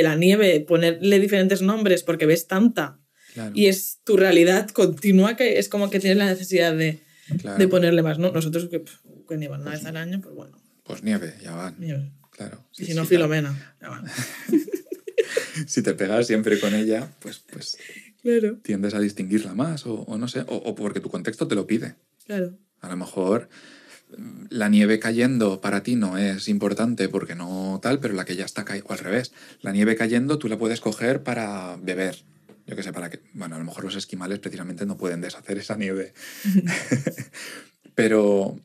la nieve ponerle diferentes nombres porque ves tanta, claro. Y es tu realidad continua, que es como que tienes la necesidad de ponerle más, ¿no? Nosotros que nievan una vez al año, pues bueno. Pues nieve, ya van. Nieve. Claro. Sí, y si no, Filomena, ya van. Si te pegas siempre con ella, pues claro. Tiendes a distinguirla más, o no sé, o porque tu contexto te lo pide. Claro. A lo mejor la nieve cayendo para ti no es importante porque no tal, pero la que ya está cayendo, o al revés, la nieve cayendo tú la puedes coger para beber. Yo qué sé, para que... Bueno, a lo mejor los esquimales precisamente no pueden deshacer esa nieve. Pero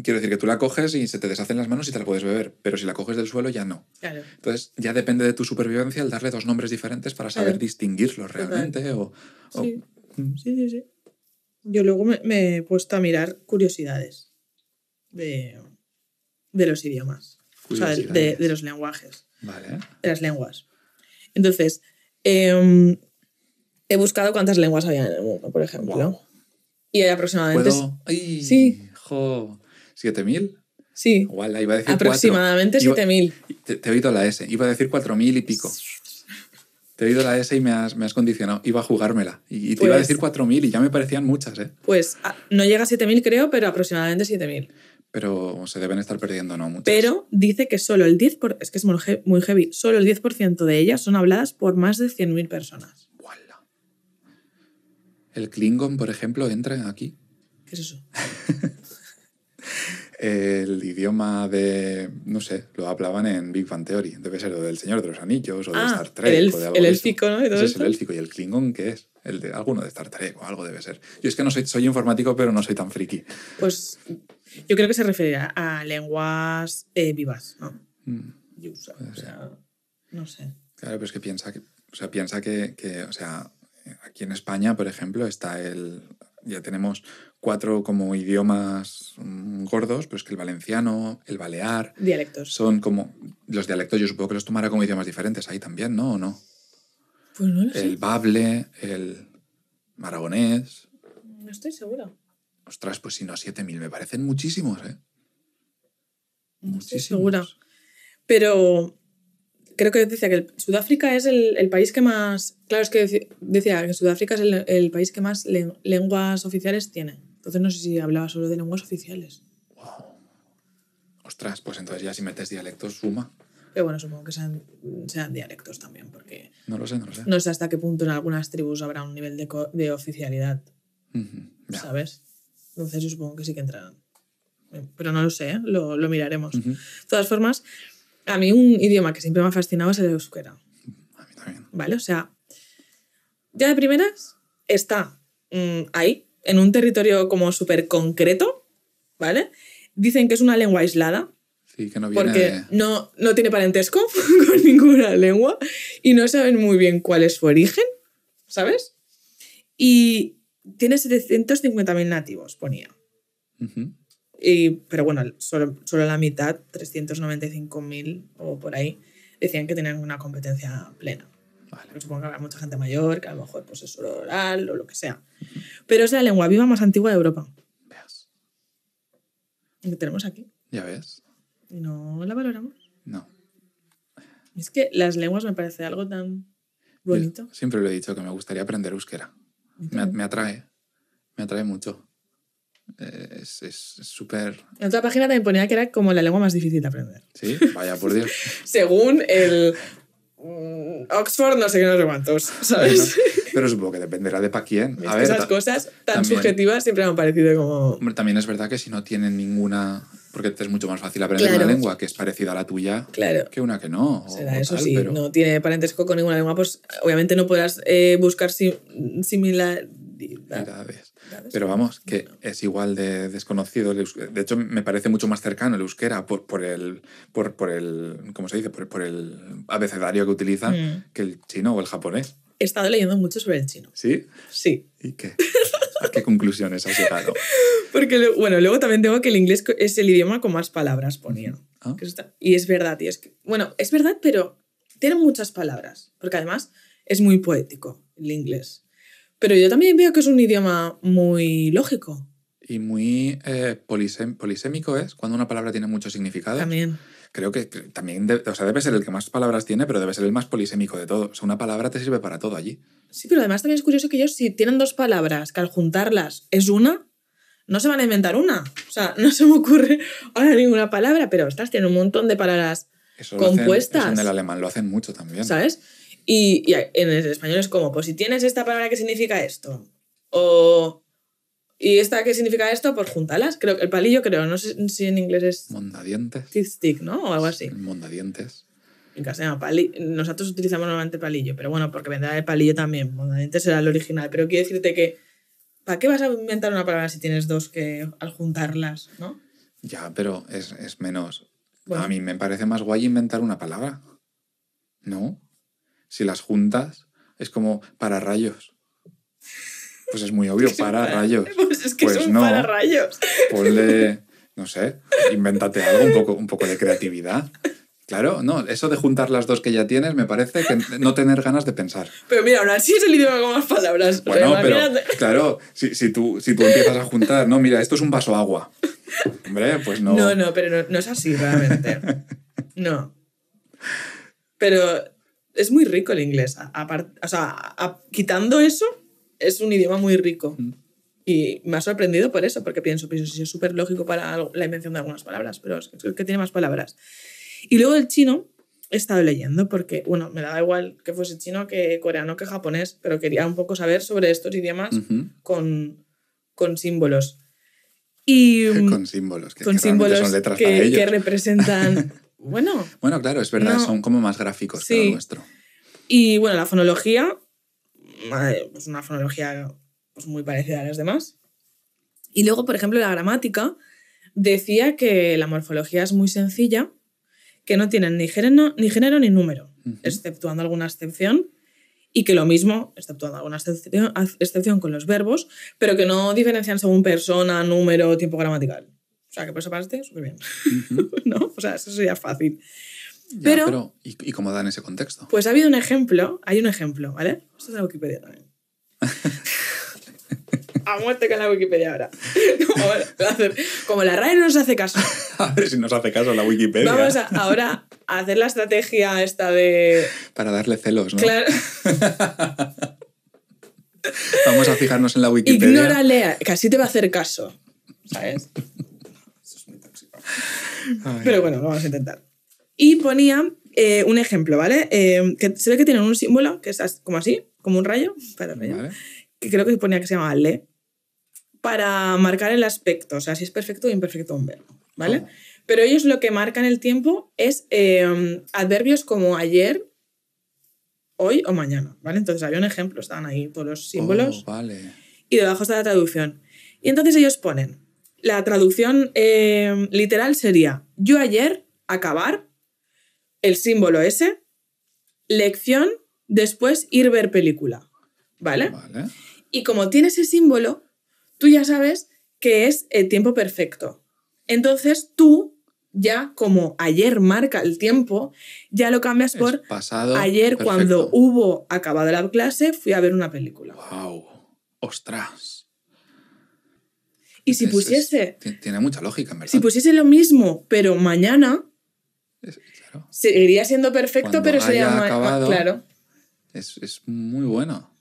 quiero decir que tú la coges y se te deshacen las manos y te la puedes beber, pero si la coges del suelo ya no. Claro. Entonces ya depende de tu supervivencia el darle dos nombres diferentes para saber distinguirlos realmente. Sí. Sí. Yo luego me he puesto a mirar curiosidades de los idiomas. O sea, de los lenguajes. Vale. De las lenguas. Entonces, he buscado cuántas lenguas había en el mundo, por ejemplo. Wow. Y hay aproximadamente... ¿Puedo? ¡Ay! Sí. Jo, ¿7.000? Sí. Igual, iba a decir aproximadamente 7.000. Te he oído la S. Iba a decir 4.000 y pico. Te he oído la S y me has condicionado. Iba a jugármela. Y te iba a decir 4.000 y ya me parecían muchas, ¿eh? Pues no llega a 7.000 creo, pero aproximadamente 7.000. Pero se deben estar perdiendo, ¿no? Muchas. Pero dice que solo el 10%... Es que es muy heavy. Solo el 10% de ellas son habladas por más de 100.000 personas. ¡Wala! ¿El Klingon, por ejemplo, entra aquí? ¿Qué es eso? El idioma de... No sé, lo hablaban en Big Bang Theory. Debe ser lo del Señor de los Anillos o de Star Trek. O de algo el élfico, ¿no? Ese es el élfico. ¿Y el Klingon qué es? El de alguno de Star Trek o algo debe ser. Yo es que no soy informático, pero no soy tan friki. Pues yo creo que se referirá a lenguas vivas, ¿no? O sea, no sé. Claro, pero es que piensa que aquí en España, por ejemplo, está ya tenemos 4 como idiomas gordos, pero es que el valenciano, el balear... Dialectos. Son como... Los dialectos yo supongo que los tomará como idiomas diferentes ahí también, ¿no? ¿O no? Pues no lo sé. El bable, el aragonés... No estoy segura. Ostras, pues si no, 7.000 me parecen muchísimos, ¿eh? No estoy segura. Pero... Creo que decía que Sudáfrica es el país que más... Claro, es que decía que Sudáfrica es el país que más lenguas oficiales tiene. Entonces no sé si hablaba solo de lenguas oficiales. Wow. Ostras, pues entonces ya si metes dialectos suma. Pero bueno, supongo que sean dialectos también, porque... No lo sé. No sé hasta qué punto en algunas tribus habrá un nivel de oficialidad. ¿Sabes? Entonces yo supongo que sí que entrarán. Pero no lo sé, ¿eh? Lo miraremos. De todas formas... A mí un idioma que siempre me ha fascinado es el euskera. A mí también. ¿Vale? O sea, ya de primeras está ahí, en un territorio como súper concreto, ¿vale? Dicen que es una lengua aislada. Sí, que no viene... Porque no tiene parentesco con ninguna lengua y no saben muy bien cuál es su origen, ¿sabes? Y tiene 750.000 nativos, ponía. Pero bueno, solo la mitad, 395.000 o por ahí, decían que tenían una competencia plena. Vale. Pero supongo que habrá mucha gente mayor, que a lo mejor pues, es solo oral o lo que sea. Pero es la lengua viva más antigua de Europa. Veas. Y que tenemos aquí. Ya ves. ¿Y no la valoramos? No. Es que las lenguas me parece algo tan bonito. Yo siempre lo he dicho, que me gustaría aprender euskera. Me atrae. Me atrae mucho. Es súper... En otra página también ponía que era como la lengua más difícil de aprender. Sí, vaya por Dios. Según Oxford, no sé qué, no sé cuántos, ¿sabes? Bueno, pero supongo que dependerá de para quién. Es que esas cosas tan subjetivas siempre me han parecido como... Hombre, también es verdad que si no tienen ninguna... Porque es mucho más fácil aprender una lengua que es parecida a la tuya que una que no. Será eso, sí. Pero... no tiene parentesco con ninguna lengua, pues obviamente no podrás buscar similaridades. Pero vamos, que es igual de desconocido. De hecho, me parece mucho más cercano el euskera por el ¿cómo se dice? Por el abecedario que utilizan que el chino o el japonés. He estado leyendo mucho sobre el chino. ¿Sí? Sí. ¿Y qué? ¿A qué conclusiones has llegado? Porque, bueno, luego también tengo que el inglés es el idioma con más palabras, ponía. ¿Ah? Y es verdad, bueno, es verdad, pero tiene muchas palabras, porque además es muy poético el inglés. Pero yo también veo que es un idioma muy lógico. Y muy polisémico es, cuando una palabra tiene muchos significados. También. Creo que también debe ser el que más palabras tiene, pero debe ser el más polisémico de todo. O sea, una palabra te sirve para todo allí. Sí, pero además también es curioso que ellos, si tienen dos palabras, que al juntarlas es una, no se van a inventar una. O sea, no se me ocurre ahora ninguna palabra, pero ostras, tienen un montón de palabras compuestas. Eso en el alemán lo hacen mucho también. ¿Sabes? Y en el español es como, pues si tienes esta palabra que significa esto, y esta que significa esto, pues júntalas. Creo que el palillo, no sé si en inglés es... Mondadientes. Teeth stick, ¿no? O algo así. Mondadientes. En casa se llama palillo. Nosotros utilizamos normalmente palillo, pero bueno, porque vendrá el palillo también. Mondadientes será el original. Pero quiero decirte que, ¿para qué vas a inventar una palabra si tienes dos que al juntarlas, no? Ya, pero es menos... Bueno. A mí me parece más guay inventar una palabra. ¿No? Si las juntas, es como pararrayos. Pues es muy obvio, pararrayos. Pues es que son pararrayos. Ponle, no sé, invéntate algo, un poco de creatividad. Claro, no, eso de juntar las dos que ya tienes me parece que no tener ganas de pensar. Pero mira, aún así es el idioma con más palabras. Bueno, pero claro, si tú empiezas a juntar, no, mira, esto es un vaso agua. Hombre, pues no. No, pero no es así realmente. No. Pero es muy rico el inglés. Quitando eso, es un idioma muy rico. Y me ha sorprendido por eso, porque pienso si es súper lógico para la invención de algunas palabras, pero es que tiene más palabras. Y luego el chino he estado leyendo porque, bueno, me daba igual que fuese chino que coreano que japonés, pero quería un poco saber sobre estos idiomas con símbolos. Con símbolos, que símbolos son letras para ellos. Que representan... Bueno, claro, es verdad, son como más gráficos que lo nuestro. Y bueno, la fonología, pues una fonología pues muy parecida a las demás. Y luego, por ejemplo, la gramática decía que la morfología es muy sencilla, que no tienen ni género ni número, exceptuando alguna excepción, y que lo mismo, exceptuando alguna excepción con los verbos, pero que no diferencian según persona, número, tiempo gramatical. O sea, que por esa parte, súper bien. ¿No? O sea, eso sería fácil. Ya, pero ¿y cómo dan ese contexto? Pues hay un ejemplo, ¿vale? Esto es de Wikipedia también. A muerte con la Wikipedia ahora. Como la RAE no nos hace caso. A ver si nos hace caso la Wikipedia. Vamos ahora a hacer la estrategia esta de... Para darle celos, ¿no? Claro. Vamos a fijarnos en la Wikipedia. Ignórale, que así te va a hacer caso. ¿Sabes? Eso es muy tóxico. Pero bueno, lo vamos a intentar. Y ponía un ejemplo, ¿vale? Que se ve que tienen un símbolo que es como así, como un rayo, ¿vale? Que creo que ponía que se llama le, para marcar el aspecto, o sea, si es perfecto o imperfecto un verbo, ¿vale? Pero ellos lo que marcan el tiempo es adverbios como ayer, hoy o mañana, ¿vale? Entonces había un ejemplo, estaban ahí todos los símbolos. Vale. Y debajo está la traducción. Y entonces ellos ponen, la traducción literal sería, yo ayer, acabar, el símbolo ese, lección, después ir ver película, ¿vale? Y como tiene ese símbolo, tú ya sabes que es el tiempo perfecto. Entonces tú, ya como ayer marca el tiempo, ya lo cambias por pasado ayer perfecto. Cuando hubo acabado la clase fui a ver una película. ¡Wow! ¡Ostras! Y si pusiese... Tiene mucha lógica, en verdad. Si pusiese lo mismo, pero mañana, claro. Seguiría siendo perfecto, Cuando pero sería acabado, claro. Es muy bueno.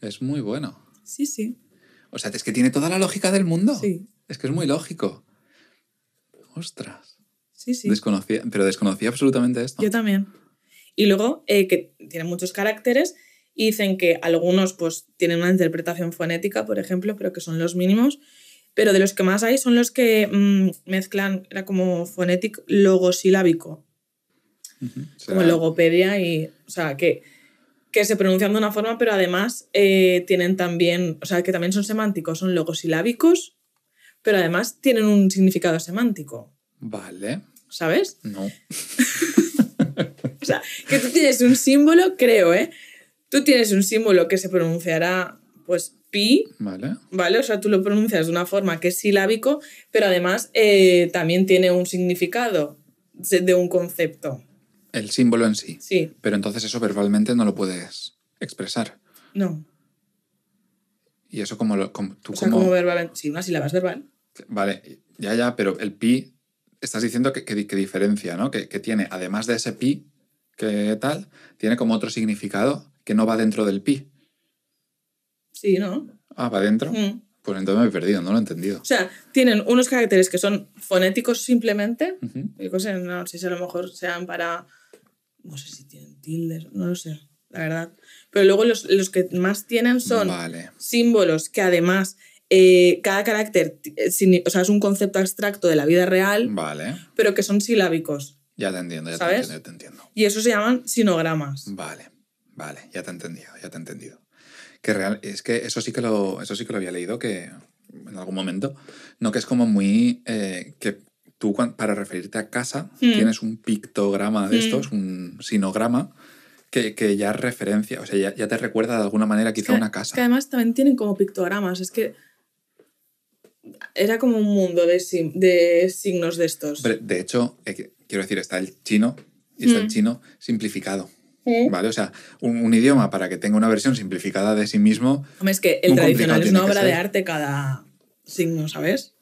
Es muy bueno. Sí. O sea, es que tiene toda la lógica del mundo. Sí. Es que es muy lógico. Ostras. Sí. Desconocía absolutamente esto. Yo también. Y luego que tienen muchos caracteres y dicen que algunos pues tienen una interpretación fonética, por ejemplo, pero que son los mínimos. Pero de los que más hay son los que mezclan, era como fonético logosilábico, como logopedia y, o sea, que se pronuncian de una forma, pero además tienen también, o sea, que también son semánticos, son logosilábicos, pero además tienen un significado semántico. Vale. ¿Sabes? No. O sea, que tú tienes un símbolo, creo, tú tienes un símbolo que se pronunciará, pues, pi, ¿vale? O sea, tú lo pronuncias de una forma que es silábico, pero además también tiene un significado de un concepto. El símbolo en sí. Sí. Pero entonces eso verbalmente no lo puedes expresar. No. ¿Y eso como tú o sea, como verbalmente? Sí, una sílaba es verbal. Vale, ya, pero el pi, estás diciendo que diferencia, ¿no? Que tiene, además de ese pi, que tal, tiene como otro significado que no va dentro del pi. Sí, ¿no? Ah, ¿va dentro? Pues entonces me he perdido, no lo he entendido. O sea, tienen unos caracteres que son fonéticos simplemente. No sé si a lo mejor sean para... No sé si tienen tildes, no lo sé, la verdad. Pero luego los que más tienen son símbolos que además cada carácter, o sea, es un concepto abstracto de la vida real, pero que son silábicos. Ya te entiendo, ¿sabes? Ya te entiendo. Y eso se llaman sinogramas. Vale, ya te he entendido. Que real, es que eso sí que lo había leído que en algún momento, no, que es como muy que tú para referirte a casa tienes un pictograma de estos, un sinograma que ya referencia, o sea, ya te recuerda de alguna manera quizá una casa. Es que además también tienen como pictogramas, es que era como un mundo de signos de estos. De hecho, quiero decir, está el chino y está el chino simplificado. ¿Vale? O sea, un idioma para que tenga una versión simplificada de sí mismo. Hombre, es que el tradicional es una obra de arte cada signo, ¿sabes?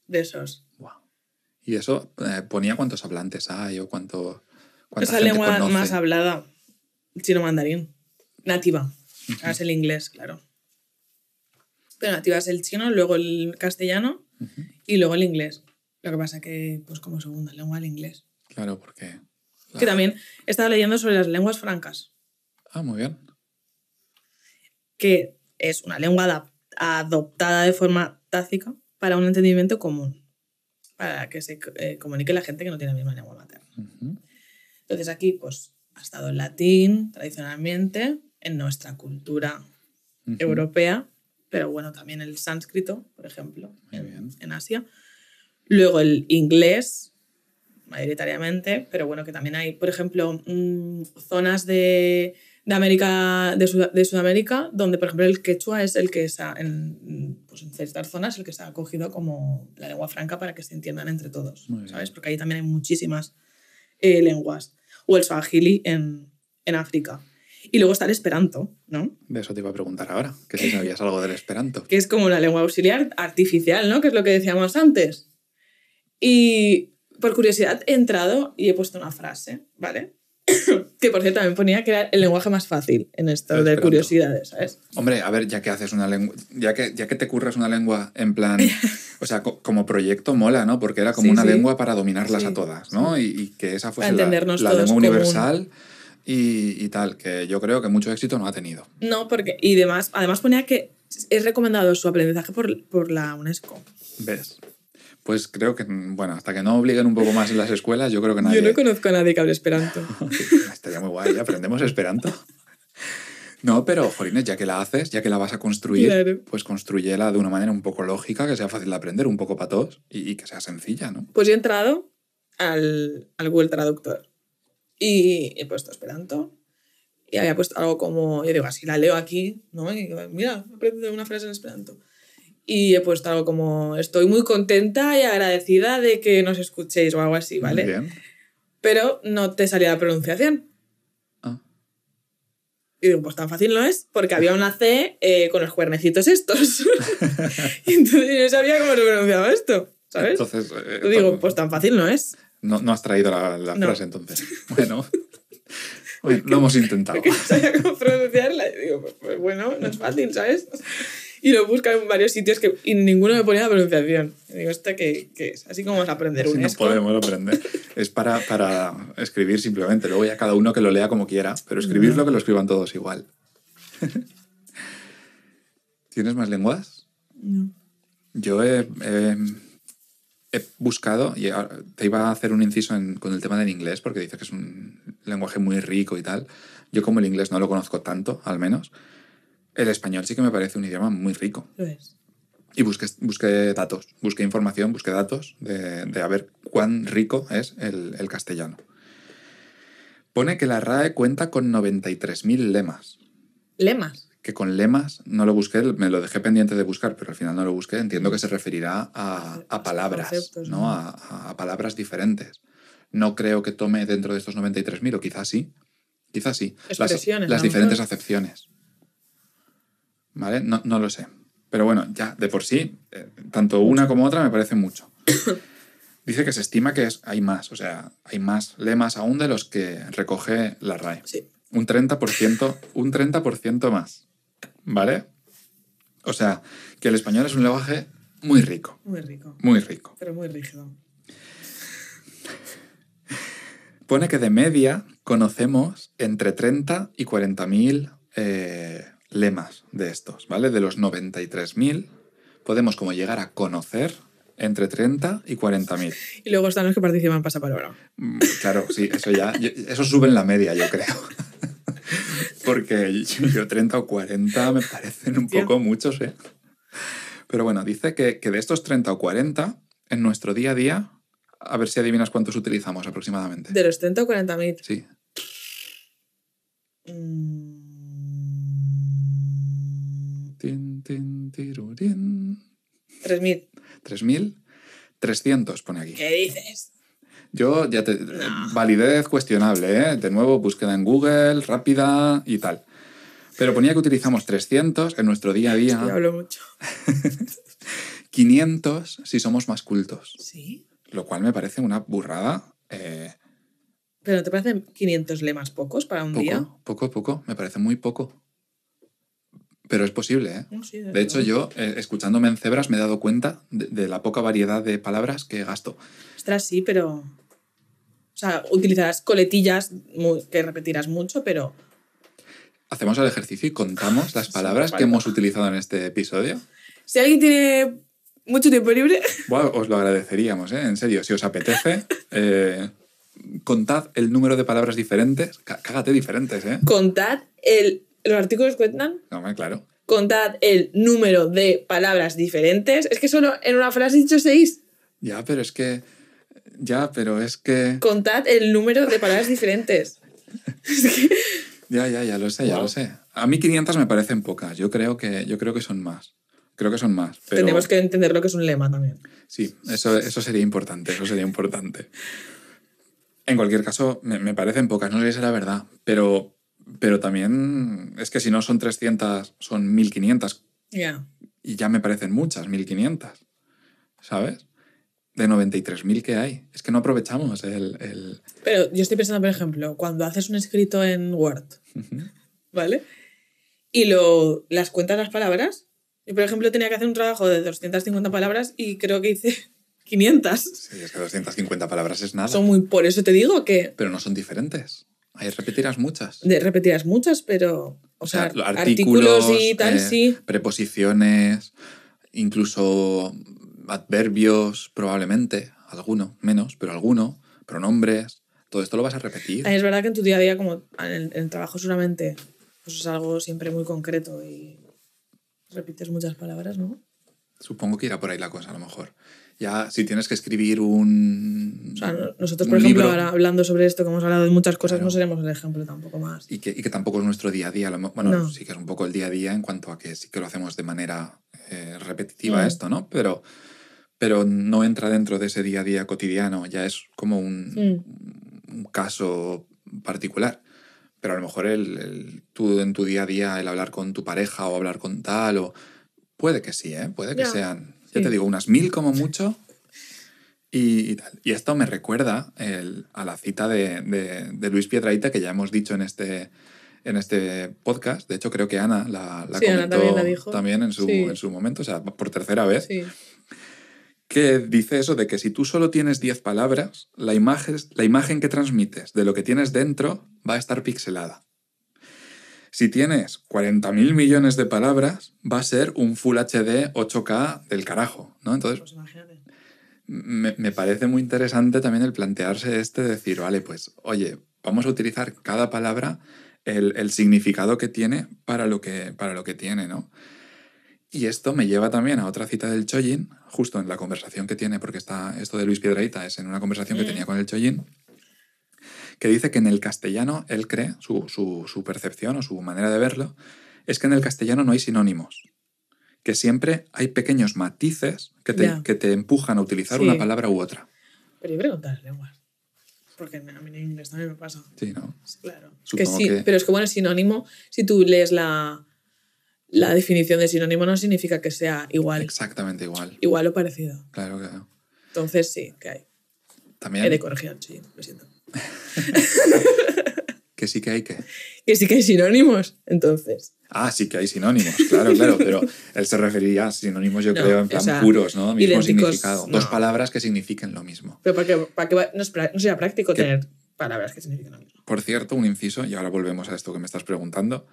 De esos. Wow. ¿Y eso ponía cuántos hablantes hay o cuánta Esa gente lengua conoce? más hablada, chino mandarín. Nativa. Es el inglés, claro. Pero nativa es el chino, luego el castellano y luego el inglés. Lo que pasa que, pues como segunda lengua, el inglés. Claro, porque... Que también he estado leyendo sobre las lenguas francas. Ah, muy bien. Que es una lengua adoptada de forma tácita para un entendimiento común. Para que se comunique la gente que no tiene la misma lengua materna. Entonces aquí, pues, ha estado el latín, tradicionalmente, en nuestra cultura europea, pero bueno, también el sánscrito, por ejemplo, en Asia. Luego el inglés, mayoritariamente, pero bueno, que también hay, por ejemplo, zonas de América, de Sudamérica, donde, por ejemplo, el quechua es el que está en ciertas zonas, el que está acogido como la lengua franca para que se entiendan entre todos, ¿sabes? Porque ahí también hay muchísimas lenguas. O el swahili en África. Y luego está el esperanto, ¿no? De eso te iba a preguntar ahora, que si sabías algo del esperanto. Que es como una lengua auxiliar artificial, ¿no? Que es lo que decíamos antes. Y por curiosidad he entrado y he puesto una frase, ¿vale? Que por cierto también ponía que era el lenguaje más fácil en esto de curiosidades, ¿sabes? Hombre, a ver, ya que haces una lengua, ya que te curras una lengua en plan, o sea, como proyecto mola, ¿no? Porque era como una lengua para dominarlas a todas, ¿no? Y que esa fuese la lengua universal y tal, que yo creo que mucho éxito no ha tenido. No, porque y además ponía que es recomendado su aprendizaje por la UNESCO. ¿Ves? Pues creo que, bueno, hasta que no obliguen un poco más en las escuelas, yo creo que nadie... Yo no conozco a nadie que hable esperanto. Estaría muy guay, aprendemos esperanto. No, pero, jolines, ya que la haces, ya que la vas a construir, pues construyela de una manera un poco lógica, que sea fácil de aprender, un poco para todos y que sea sencilla, ¿no? Pues yo he entrado al Google Traductor y he puesto esperanto y había puesto algo como, yo digo, así la leo aquí, ¿no? Y digo, mira, he aprendido una frase en esperanto. Y he puesto algo como, estoy muy contenta y agradecida de que nos escuchéis o algo así, ¿vale? Muy bien. Pero no te salía la pronunciación. Ah. Y digo, pues tan fácil no es, porque había una C con los cuernecitos estos. Y entonces yo no sabía cómo se pronunciaba esto, ¿sabes? Entonces... Yo digo, pues tan fácil no es. No has traído la frase entonces. Bueno, lo hemos intentado. Porque no sabía cómo pronunciarla. Y digo, pues bueno, no es fácil, ¿sabes? Y lo busca en varios sitios y ninguno me ponía la pronunciación. Y digo, ¿esto qué es? Así como vas a aprender un esco. No podemos aprender. Es para escribir simplemente. Luego ya cada uno que lo lea como quiera, pero escribirlo que lo escriban todos igual. ¿Tienes más lenguas? No. Yo he buscado, y te iba a hacer un inciso con el tema del inglés, porque dices que es un lenguaje muy rico y tal. Yo como el inglés no lo conozco tanto, al menos, el español sí que me parece un idioma muy rico. Lo es. Y busqué datos, busqué información, busqué datos de a ver cuán rico es el castellano. Pone que la RAE cuenta con 93.000 lemas. ¿Lemas? Que con lemas no lo busqué, me lo dejé pendiente de buscar, pero al final no lo busqué. Entiendo que se referirá a palabras, conceptos, ¿no? A palabras diferentes. No creo que tome dentro de estos 93.000, o quizás sí. Quizás sí. Expresiones. Las diferentes acepciones. ¿Vale? No lo sé. Pero bueno, ya de por sí, tanto una como otra me parece mucho. Dice que se estima que hay más, o sea, hay más lemas aún de los que recoge la RAE. Sí. Un 30% más. ¿Vale? O sea, que el español es un lenguaje muy rico. Muy rico. Muy rico. Pero muy rígido. Pone que de media conocemos entre 30 y 40.000 lemas de estos, ¿vale? De los 93.000 podemos como llegar a conocer entre 30 y 40.000. Y luego están los que participan en Pasapalabra. Claro, sí, eso sube en la media, yo creo. Porque yo 30 o 40 me parecen un poco muchos, ¿eh? Pero bueno, dice que de estos 30 o 40, en nuestro día a día, a ver si adivinas cuántos utilizamos aproximadamente. ¿De los 30 o 40.000? Sí. 3.000. 3.300 pone aquí. ¿Qué dices? Yo ya validez cuestionable, ¿eh? De nuevo, búsqueda en Google, rápida y tal. Pero ponía que utilizamos 300 en nuestro día a día. Sí, hablo mucho. 500 si somos más cultos. Sí. Lo cual me parece una burrada. ¿Pero no te parecen 500 lemas pocos para un día? Poco. Me parece muy poco. Pero es posible, ¿eh? Sí, de hecho, yo, escuchándome en Cebras, me he dado cuenta de la poca variedad de palabras que gasto. Ostras, sí, pero... O sea, utilizarás coletillas que repetirás mucho, pero... Hacemos el ejercicio y contamos las palabras que hemos utilizado en este episodio. Si alguien tiene mucho tiempo libre... Bueno, os lo agradeceríamos, ¿eh? En serio, si os apetece, contad el número de palabras diferentes. Cágate diferentes, ¿eh? Contad ¿Los artículos cuentan? No, claro. Contad el número de palabras diferentes. Es que solo en una frase he dicho 6. Ya, pero es que... Contad el número de palabras diferentes. Ya lo sé. A mí 500 me parecen pocas. Yo creo que son más. Pero... Tenemos que entender lo que es un lema también. Sí, eso sería importante. En cualquier caso, me parecen pocas. No sé si será verdad, pero también es que si no son 300, son 1.500. Ya. Y ya me parecen muchas, 1.500. ¿Sabes? De 93.000 que hay. Es que no aprovechamos el... Pero yo estoy pensando, por ejemplo, cuando haces un escrito en Word, ¿vale? Y las cuentas las palabras. Yo, por ejemplo, tenía que hacer un trabajo de 250 palabras y creo que hice 500. Sí, es que 250 palabras es nada. Por eso te digo que... Pero no son diferentes. Ahí repetirás muchas. Repetirás muchas, pero... O sea, artículos y tal, sí. Preposiciones, incluso adverbios, probablemente. Alguno, menos, pero alguno. Pronombres. Todo esto lo vas a repetir. Es verdad que en tu día a día, como en el trabajo solamente, pues es algo siempre muy concreto y repites muchas palabras, ¿no? Supongo que irá por ahí la cosa, a lo mejor. Ya, si tienes que escribir un... O sea, nosotros, por ejemplo, ahora hablando sobre esto, que hemos hablado de muchas cosas, claro, no seremos el ejemplo tampoco más. Y que tampoco es nuestro día a día. Bueno, no. Sí que es un poco el día a día en cuanto a que sí que lo hacemos de manera repetitiva esto, ¿no? Pero no entra dentro de ese día a día cotidiano. Ya es como un caso particular. Pero a lo mejor tú en tu día a día, el hablar con tu pareja o hablar con tal, o puede que sí, ¿eh? Puede que sean, ya te digo, unas 1.000 como mucho. Y tal. Y esto me recuerda a la cita de Luis Piedrahita, que ya hemos dicho en este en este podcast. De hecho, creo que Ana la Sí, Ana comentó también la dijo. también Sí. en su momento, o sea, por tercera vez. Sí. Que dice eso de que si tú solo tienes 10 palabras, la imagen que transmites de lo que tienes dentro va a estar pixelada. Si tienes 40.000 millones de palabras, va a ser un Full HD 8K del carajo, ¿no? Entonces, Pues imagínate. me parece muy interesante también el plantearse de decir, vale, pues, oye, vamos a utilizar cada palabra el significado que tiene para lo que tiene, ¿no? Y esto me lleva también a otra cita del Chojin, justo en la conversación que tiene, porque esto de Luis Piedrahita es en una conversación que tenía con el Chojin, que dice que en el castellano, él cree, su percepción o su manera de verlo, es que en el castellano no hay sinónimos. Que siempre hay pequeños matices que te empujan a utilizar una palabra u otra. Pero yo pregunto las lenguas. Porque a mí en inglés también me pasa. Sí, ¿no? Claro. Supongo que sí, pero es que bueno, sinónimo, si tú lees la definición de sinónimo no significa que sea igual. Exactamente igual. Igual o parecido. Claro, claro. Entonces sí, que hay. También. He de corregir, sí, lo siento. Que sí que hay que. Que sí que hay sinónimos, entonces. Ah, sí que hay sinónimos, claro, pero él se refería a sinónimos, yo creo, en plan puros, ¿no? Mismo significado. Dos palabras que signifiquen lo mismo. Pero para que no sea práctico tener palabras que signifiquen lo mismo. Por cierto, un inciso, y ahora volvemos a esto que me estás preguntando.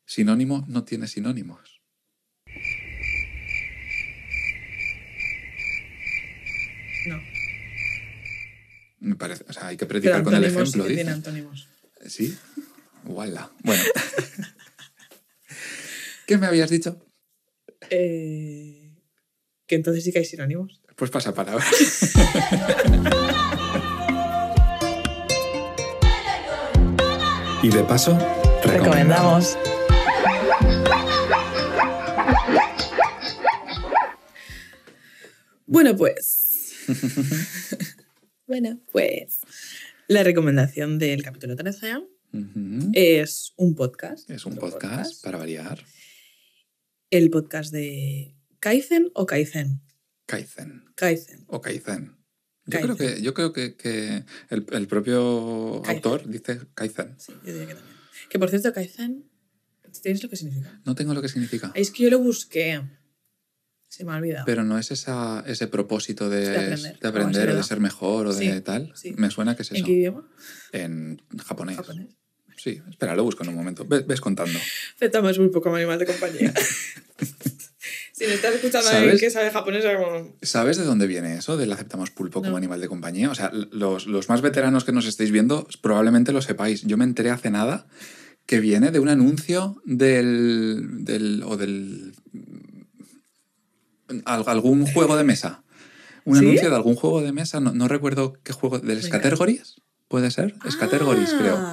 Sinónimo no tiene sinónimos. No. Me parece, o sea, hay que predicar con el ejemplo, sí dice. Tiene antónimos. ¿Sí? Voilà. Bueno. ¿Qué me habías dicho? Que entonces sí que hay sinónimos. Pues pasa palabra. Y de paso, recomendamos. Bueno, pues. La recomendación del capítulo 13 es un podcast. Es un podcast, para variar. El podcast de Kaizen o Kaizen. Kaizen. Kaizen. O Kaizen. Yo creo que el propio autor dice Kaizen. Sí, yo diría que también. Que por cierto, Kaizen, ¿tienes lo que significa? No tengo lo que significa. Es que yo lo busqué. Se me ha olvidado. Pero no es ese propósito de aprender o de ser mejor o de tal. Sí. Me suena que es eso. ¿En qué idioma? En japonés. Sí, espera, lo busco en un momento. Ves contando. Aceptamos muy poco como animal de compañía. Si me estás escuchando a alguien que sabe japonés, como... ¿Sabes de dónde viene eso del aceptamos pulpo como animal de compañía? O sea, los más veteranos que nos estáis viendo probablemente lo sepáis. Yo me enteré hace nada que viene de un anuncio algún juego de mesa. Un anuncio de algún juego de mesa, no recuerdo qué juego, ¿del Scattergories? ¿Puede ser? Scattergories, creo.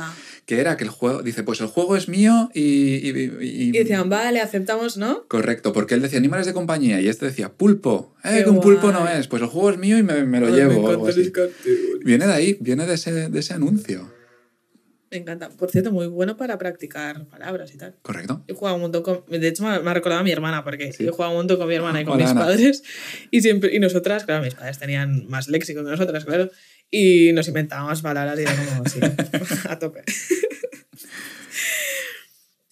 Que era que el juego, dice, pues el juego es mío y decían, vale, aceptamos, ¿no? Correcto, porque él decía animales de compañía y este decía, pulpo, que un pulpo no es, pues el juego es mío y me lo llevo. O algo así. Viene de ahí, viene de ese anuncio. Me encanta. Por cierto, muy bueno para practicar palabras y tal. Correcto. He jugado un montón con... De hecho, me ha recordado a mi hermana, porque he jugado un montón con mi hermana y con mis padres. Y nosotras, claro, mis padres tenían más léxico que nosotras, claro. Y nos inventábamos palabras y era como así, a tope.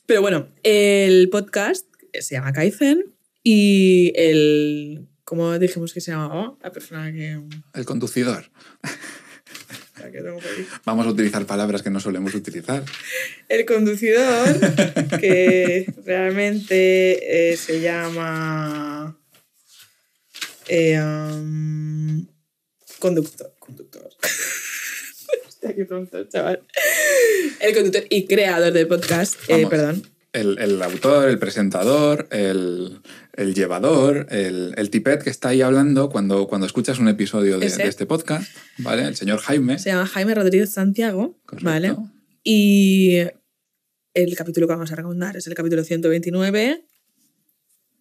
Pero bueno, el podcast se llama Kaizen y ¿cómo dijimos que se llamaba? La persona que... El conducidor. Vamos a utilizar palabras que no solemos utilizar. El conducidor, que realmente se llama conductor. Hostia, qué tonto, chaval. El conductor y creador del podcast, perdón. El autor, el presentador, el llevador, el tipet que está ahí hablando cuando escuchas un episodio de este podcast, ¿vale? El señor Jaime. Se llama Jaime Rodríguez Santiago, correcto. ¿Vale? Y el capítulo que vamos a recomendar es el capítulo 129,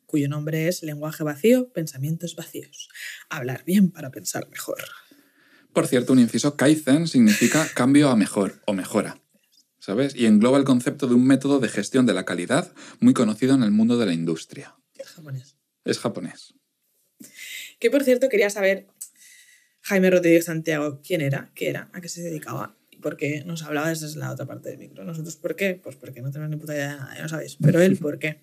cuyo nombre es Lenguaje vacío, pensamientos vacíos. Hablar bien para pensar mejor. Por cierto, un inciso, Kaizen significa cambio a mejor o mejora. ¿Sabes? Y engloba el concepto de un método de gestión de la calidad muy conocido en el mundo de la industria. Es japonés. Es japonés. Que, por cierto, quería saber, Jaime Rodríguez Santiago, quién era, qué era, a qué se dedicaba. por qué nos hablaba desde la otra parte del micro. Nosotros, ¿por qué? Pues porque no tenemos ni puta idea de nada, ya lo sabéis. Pero él, ¿por qué?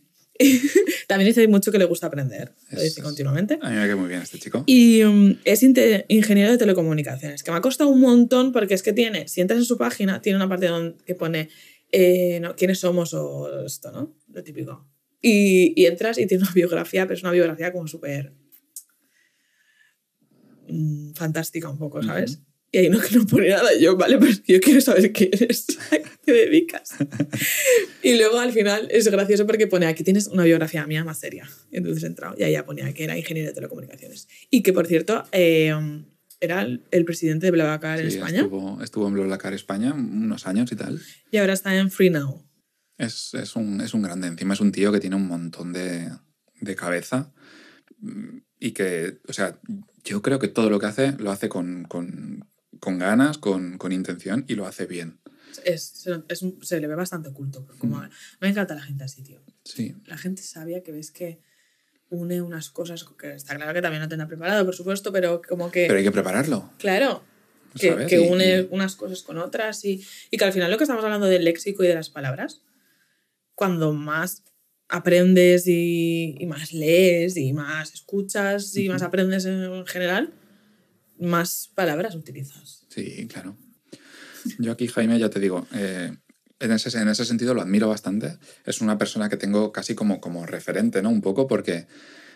También dice mucho que le gusta aprender, lo dice continuamente. A mí me cae muy bien este chico. Y es ingeniero de telecomunicaciones, que me ha costado un montón porque es que tiene, si entras en su página, tiene una parte que pone quiénes somos o esto, ¿no? Lo típico. Y entras y tiene una biografía, pero es una biografía como súper fantástica un poco, ¿sabes? Uh-huh. Y ahí no pone nada. Yo, vale, pues yo quiero saber qué eres, a qué te dedicas. Y luego al final es gracioso porque pone aquí tienes una biografía mía más seria. Y entonces he entrado y ahí ya ponía que era ingeniero de telecomunicaciones. Y que, por cierto, era el presidente de BlaBlaCar en España. Estuvo en BlaBlaCar España unos años y tal. Y ahora está en FreeNow. Es un grande. Encima es un tío que tiene un montón de cabeza y que, o sea, yo creo que todo lo que hace lo hace con ganas, con intención y lo hace bien. Se le ve bastante culto. Como, me encanta la gente así, tío. Sí. La gente sabia que ves que une unas cosas que está claro que también no tendrá preparado, por supuesto, pero como que... Pero hay que prepararlo. Claro. Que une unas cosas con otras y que al final lo que estamos hablando del léxico y de las palabras, cuando más aprendes y más lees y más escuchas y más aprendes en general, más palabras utilizas. Sí, claro. Yo aquí, Jaime, ya te digo, en ese sentido lo admiro bastante. Es una persona que tengo casi como referente, ¿no? Un poco porque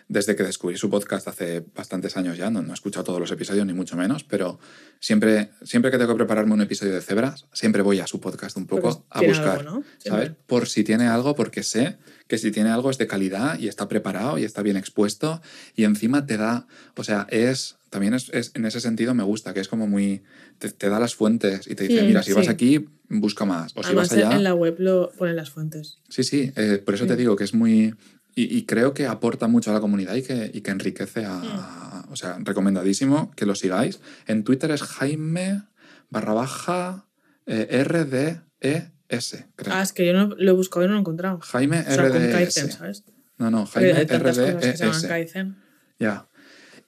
desde que descubrí su podcast hace bastantes años ya, no he escuchado todos los episodios ni mucho menos, pero siempre que tengo que prepararme un episodio de Cebras, siempre voy a su podcast un poco a buscar, algo, ¿no? ¿sabes? Por si tiene algo, porque sé que si tiene algo es de calidad y está preparado y está bien expuesto y encima te da, o sea, también es en ese sentido me gusta, que es como muy, te da las fuentes y te dice, mira, si vas aquí, busca más, o además, si vas allá... en la web lo ponen las fuentes. Sí, por eso te digo que es muy... Y creo que aporta mucho a la comunidad y que enriquece o sea, recomendadísimo que lo sigáis. En Twitter es Jaime _RDES, creo. Es que yo no lo he buscado y no lo he encontrado. Jaime RDES. Con Kaizen, ¿sabes? No, Jaime RDES. Ya.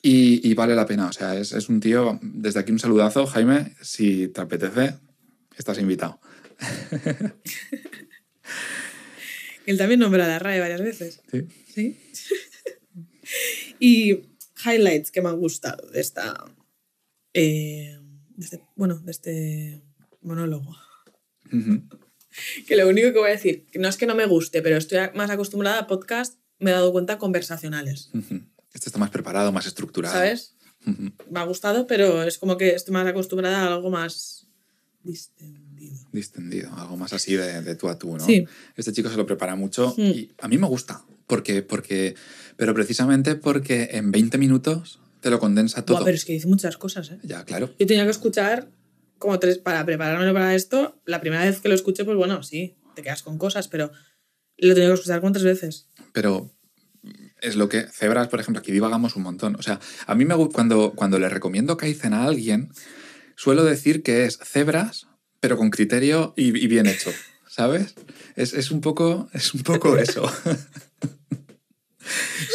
Y vale la pena, o sea, es un tío... Desde aquí un saludazo, Jaime, si te apetece, estás invitado. Él también nombra a la RAE varias veces. Sí. Y highlights que me han gustado de esta... de este monólogo. Uh-huh. Que lo único que voy a decir, no es que no me guste, pero estoy más acostumbrada a podcast, me he dado cuenta, conversacionales. Uh-huh. Este está más preparado, más estructurado. ¿Sabes? Uh-huh. Me ha gustado, pero es como que estoy más acostumbrada a algo más... Distendido, algo más así de tú a tú, ¿no? Sí. Este chico se lo prepara mucho y a mí me gusta, pero precisamente porque en 20 minutos te lo condensa todo. Pero es que dice muchas cosas, ¿eh? Ya, claro. Yo tenía que escuchar como 3 para prepararme para esto. La primera vez que lo escuché, pues bueno, sí, te quedas con cosas, pero lo tenía que escuchar como 3 veces. Pero es lo que... Cebras, por ejemplo, aquí divagamos un montón. O sea, a mí cuando le recomiendo Kaizen a alguien, suelo decir que es Cebras, pero con criterio y bien hecho, ¿sabes? Es un poco eso.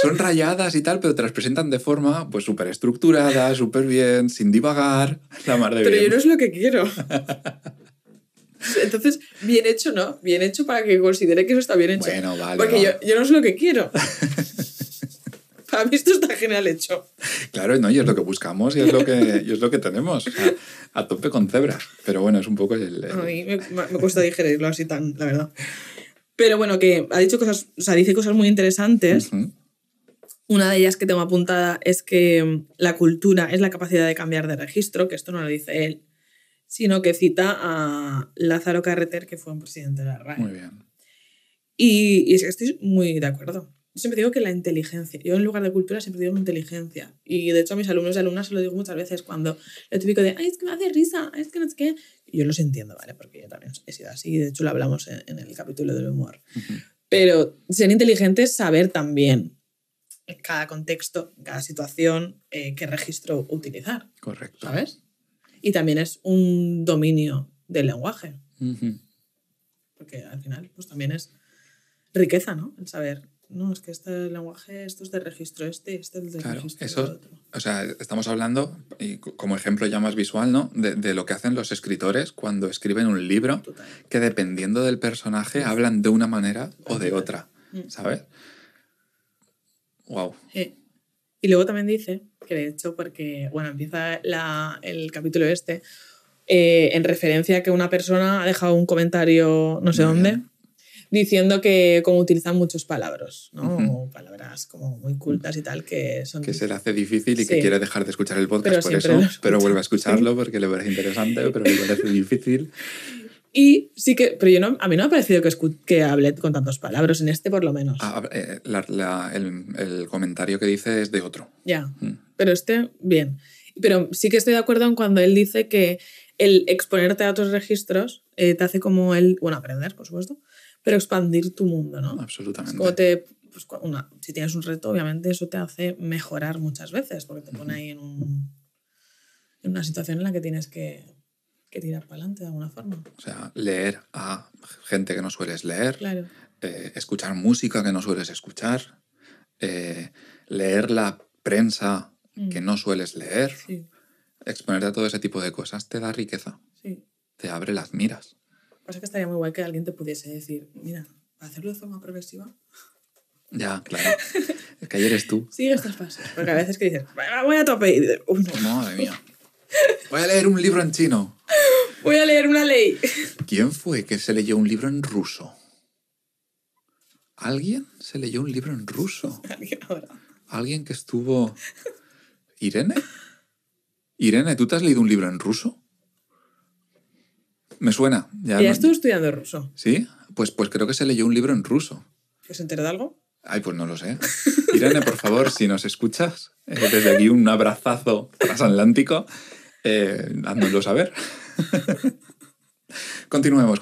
Son rayadas y tal, pero te las presentan de forma pues súper estructurada, súper bien, sin divagar, la mar de bien. Pero yo no es lo que quiero. Entonces, bien hecho, ¿no? Bien hecho para que considere que eso está bien hecho. Bueno, vale. Porque yo no es lo que quiero. Para mí esto está genial hecho. Claro, ¿no? Y es lo que buscamos y es lo que tenemos. O sea, a tope con Cebras. Pero bueno, es un poco el... A mí me cuesta digerirlo así tan, la verdad. Pero bueno, que ha dicho cosas, o sea, dice cosas muy interesantes. Uh-huh. Una de ellas que tengo apuntada es que la cultura es la capacidad de cambiar de registro, que esto no lo dice él, sino que cita a Lázaro Carreter, que fue un presidente de la RAE. Muy bien. Y es que estoy muy de acuerdo. Yo siempre digo que la inteligencia, yo en lugar de cultura siempre digo inteligencia. Y de hecho a mis alumnos y alumnas se lo digo muchas veces cuando lo típico de, ay, es que me hace risa, es que no sé qué. Y yo los entiendo, ¿vale? Porque yo también he sido así, de hecho lo hablamos en el capítulo del humor. Uh-huh. Pero ser inteligente es saber también en cada contexto, en cada situación, qué registro utilizar. Correcto. ¿Sabes? Y también es un dominio del lenguaje. Uh-huh. Porque al final pues también es riqueza, ¿no? El saber no, es que este lenguaje, esto es de registro este es del registro eso, del otro. O sea, estamos hablando, y como ejemplo ya más visual, ¿no? De lo que hacen los escritores cuando escriben un libro, Total. que dependiendo del personaje hablan de una manera o de otra, ¿sabes? Wow. Y luego también dice que de hecho, porque, bueno, empieza el capítulo este en referencia a que una persona ha dejado un comentario no sé dónde, diciendo que como utilizan muchos palabras, ¿no? O palabras como muy cultas y tal, que son... Que se le hace difícil y que Sí. quiere dejar de escuchar el podcast Pero por siempre eso, lo escucha, pero vuelve a escucharlo sí. porque le parece interesante, pero le parece difícil. Y sí que, pero a mí no me ha parecido que hable con tantas palabras, en este por lo menos. El comentario que dice es de otro. Ya, pero bien. Pero sí que estoy de acuerdo en cuando él dice que el exponerte a otros registros te hace como aprender, por supuesto, pero expandir tu mundo, ¿no? Absolutamente. Es como si tienes un reto, obviamente eso te hace mejorar muchas veces, porque te pone ahí en una situación en la que tienes que tirar para adelante de alguna forma. O sea, leer a gente que no sueles leer, claro. Escuchar música que no sueles escuchar, leer la prensa que no sueles leer, sí. Exponerte a todo ese tipo de cosas te da riqueza, sí. Te abre las miras. Pasa que estaría muy guay que alguien te pudiese decir, mira, para hacerlo de forma progresiva. Ya, claro. Es que ayer eres tú. Sigue estos pasos. Porque a veces que dices, voy a tope y dices, no. Madre mía. Voy a leer un libro en chino. Voy a leer una ley. ¿Quién fue que se leyó un libro en ruso? ¿Alguien se leyó un libro en ruso? ¿Alguien que estuvo... ¿Irene? Irene, ¿tú te has leído un libro en ruso? Me suena. Ya estuve estudiando ruso. ¿Sí? Pues creo que se leyó un libro en ruso. ¿Que se enteró de algo? Ay, pues no lo sé. Irene, por favor, si nos escuchas, desde aquí un abrazazo transatlántico, háznoslo saber. Continuemos.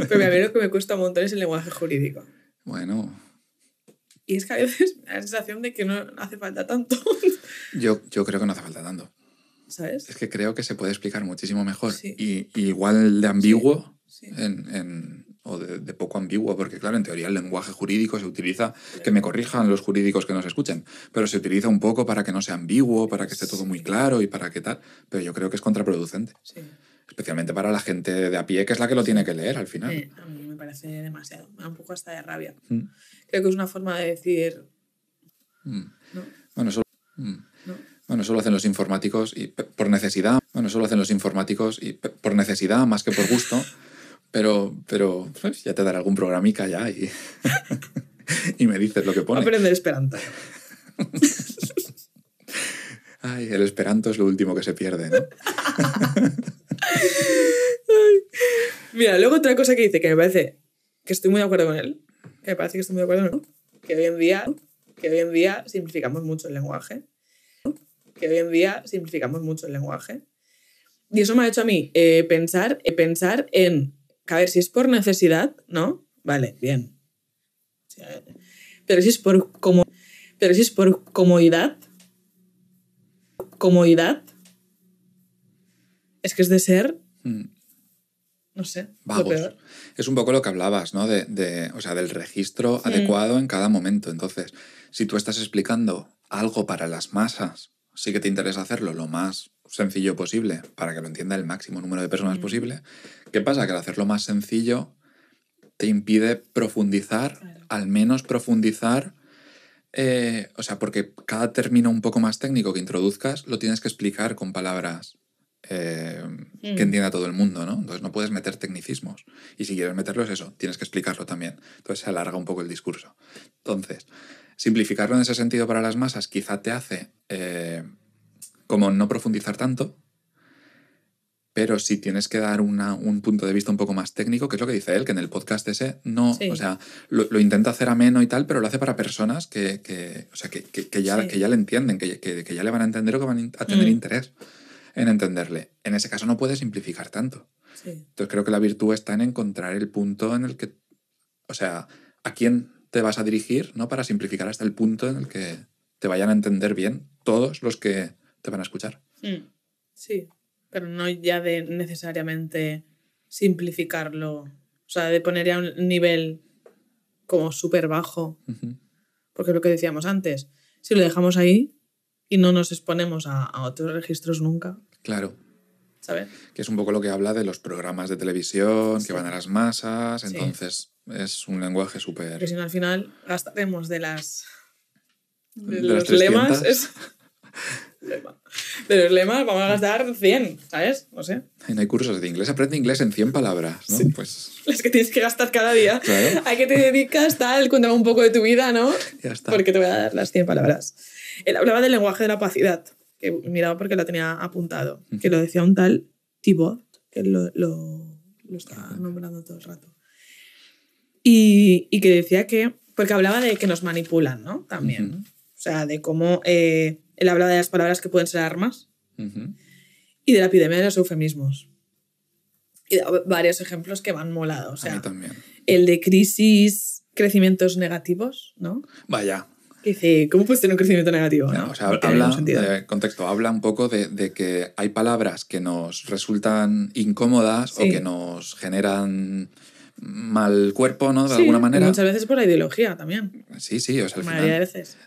Pero a mí lo que me cuesta un montón es el lenguaje jurídico. Bueno. Y es que a veces me da la sensación de que no hace falta tanto. Yo creo que no hace falta tanto. ¿Sabes? Es que creo que se puede explicar muchísimo mejor. Sí. Y igual de ambiguo sí. O de poco ambiguo, porque claro, en teoría el lenguaje jurídico se utiliza, que me corrijan los jurídicos que nos escuchen, pero se utiliza un poco para que no sea ambiguo, para que esté todo muy claro y para que tal, pero yo creo que es contraproducente. Sí. Especialmente para la gente de a pie, que es la que lo tiene que leer al final. A mí me parece demasiado, me da un poco hasta de rabia. Creo que es una forma de decir... No. Bueno, eso... No. Bueno, eso lo hacen los informáticos y por necesidad. Más que por gusto. Pero pues, ya te daré algún programica ya y, y me dices lo que pone. Aprender esperanto. Ay, el esperanto es lo último que se pierde, ¿no? Mira, luego otra cosa que dice que me parece que estoy muy de acuerdo con él. Que me parece que estoy muy de acuerdo, ¿no? Que hoy en día simplificamos mucho el lenguaje. Y eso me ha hecho a mí pensar en, a ver, si es por necesidad, ¿no? Vale, bien. Pero si es por comodidad, es que es de ser, no sé, vagos. Lo peor. Es un poco lo que hablabas, ¿no? O sea, del registro adecuado en cada momento. Entonces, si tú estás explicando algo para las masas, sí que te interesa hacerlo lo más sencillo posible para que lo entienda el máximo número de personas posible. ¿Qué pasa? Que al hacerlo más sencillo te impide profundizar, al menos profundizar, o sea, porque cada término un poco más técnico que introduzcas lo tienes que explicar con palabras que entienda todo el mundo, ¿no? Entonces no puedes meter tecnicismos. Y si quieres meterlos, eso, tienes que explicarlo también. Entonces se alarga un poco el discurso. Entonces, simplificarlo en ese sentido para las masas quizá te hace como no profundizar tanto, pero si tienes que dar un punto de vista un poco más técnico, que es lo que dice él, que en el podcast ese no, o sea, lo intenta hacer ameno y tal, pero lo hace para personas que ya le entienden, que ya le van a entender o que van a tener interés en entenderle. En ese caso no puedes simplificar tanto. Sí. Entonces creo que la virtud está en encontrar el punto en el que, o sea, a quién te vas a dirigir, ¿no? Para simplificar hasta el punto en el que te vayan a entender bien todos los que te van a escuchar. Sí, pero no ya de necesariamente simplificarlo, o sea, de poner ya un nivel como súper bajo. Porque es lo que decíamos antes. Si lo dejamos ahí y no nos exponemos a otros registros nunca. Claro. ¿Sabes? Que es un poco lo que habla de los programas de televisión que van a las masas. Entonces es un lenguaje súper... Porque si no, al final gastaremos de los 300. lemas. De los lemas vamos a gastar 100, ¿sabes? No sé. No hay cursos de inglés. Aprende inglés en 100 palabras, ¿no? Sí. Pues... Las que tienes que gastar cada día. Claro. ¿A qué te dedicas? Tal, cuéntame un poco de tu vida, ¿no? Ya está. Porque te voy a dar las 100 palabras. Él hablaba del lenguaje de la opacidad, que miraba porque lo tenía apuntado, que lo decía un tal Thibaut, que lo está nombrando todo el rato. Y que decía que, porque hablaba de que nos manipulan, ¿no? También. O sea, de cómo él hablaba de las palabras que pueden ser armas y de la epidemia de los eufemismos. Y da varios ejemplos que van molados. O sea, a mí también. El de crisis, crecimientos negativos, ¿no? Vaya. Dice, ¿cómo puedes tener un crecimiento negativo? No, o sea, habla un poco de que hay palabras que nos resultan incómodas o que nos generan mal cuerpo, ¿no? De alguna manera. Muchas veces por la ideología también. Sí, o sea, al la mayoría de veces.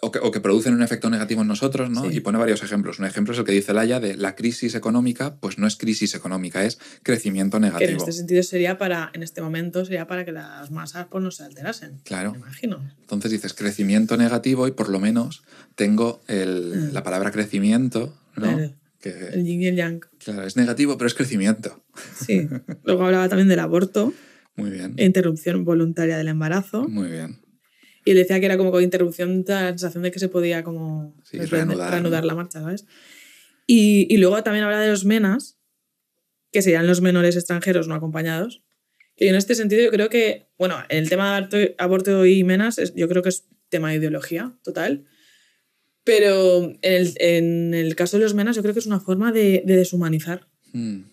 O que producen un efecto negativo en nosotros, ¿no? Sí. Y pone varios ejemplos. Un ejemplo es el que dice Laia de la crisis económica, pues no es crisis económica, es crecimiento negativo. Que en este sentido en este momento sería para que las masas pues no se alterasen. Claro. Me imagino. Entonces dices crecimiento negativo y por lo menos tengo la palabra crecimiento, ¿no? Claro. El yin y el yang. Claro, es negativo, pero es crecimiento. Sí. Luego hablaba también del aborto. Muy bien. E interrupción voluntaria del embarazo. Muy bien. Y él decía que era como con interrupción, la sensación de que se podía como reanudar la marcha, ¿sabes? Y luego también habla de los menas, que serían los menores extranjeros no acompañados. Y en este sentido yo creo que, bueno, el tema de aborto y menas yo creo que es tema de ideología total. Pero en el caso de los menas yo creo que es una forma de deshumanizar. Sí.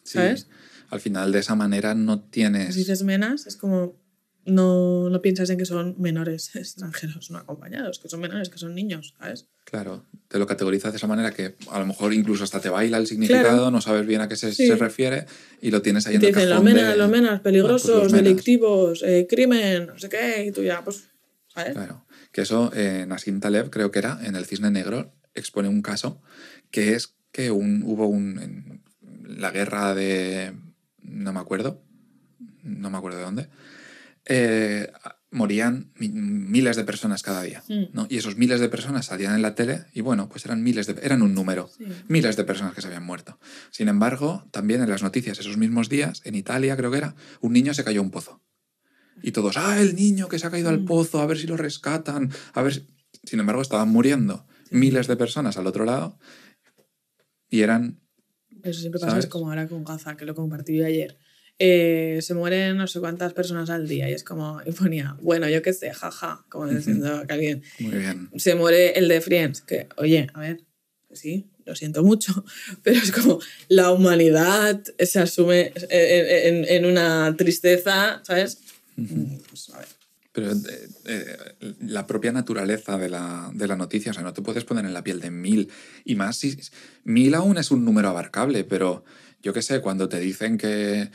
¿Sabes? Al final de esa manera no tienes... Si dices menas es como... No piensas en que son menores extranjeros no acompañados, que son menores, que son niños, ¿sabes? Claro, te lo categorizas de esa manera que a lo mejor incluso hasta te baila el significado, claro. No sabes bien a qué se refiere y lo tienes ahí en el cajón. Te dicen los menas, peligrosos, pues los delictivos, crimen, no sé qué, y tú ya, pues, ¿sabes? Claro, que eso Nassim Taleb, creo que era, en El Cisne Negro, expone un caso que es que en la guerra de... no me acuerdo de dónde, morían miles de personas cada día, ¿no? Y esos miles de personas salían en la tele y bueno, pues eran un número, miles de personas que se habían muerto. Sin embargo, también en las noticias esos mismos días, en Italia creo que era, un niño se cayó a un pozo. Y todos, el niño que se ha caído al pozo, a ver si lo rescatan, a ver si... Sin embargo, estaban muriendo miles de personas al otro lado y eran... Eso siempre pasa, ¿sabes? Es como ahora con Gaza, que lo compartí ayer. Se mueren no sé cuántas personas al día y es como, y ponía, bueno, yo qué sé, jaja, como diciendo que alguien... Muy bien. Se muere el de Friends, que, oye, a ver, sí, lo siento mucho, pero es como la humanidad se asume en una tristeza, ¿sabes? Pues, a ver. Pero la propia naturaleza de la noticia, o sea, no te puedes poner en la piel de 1000 y más si 1000 aún es un número abarcable, pero yo qué sé, cuando te dicen que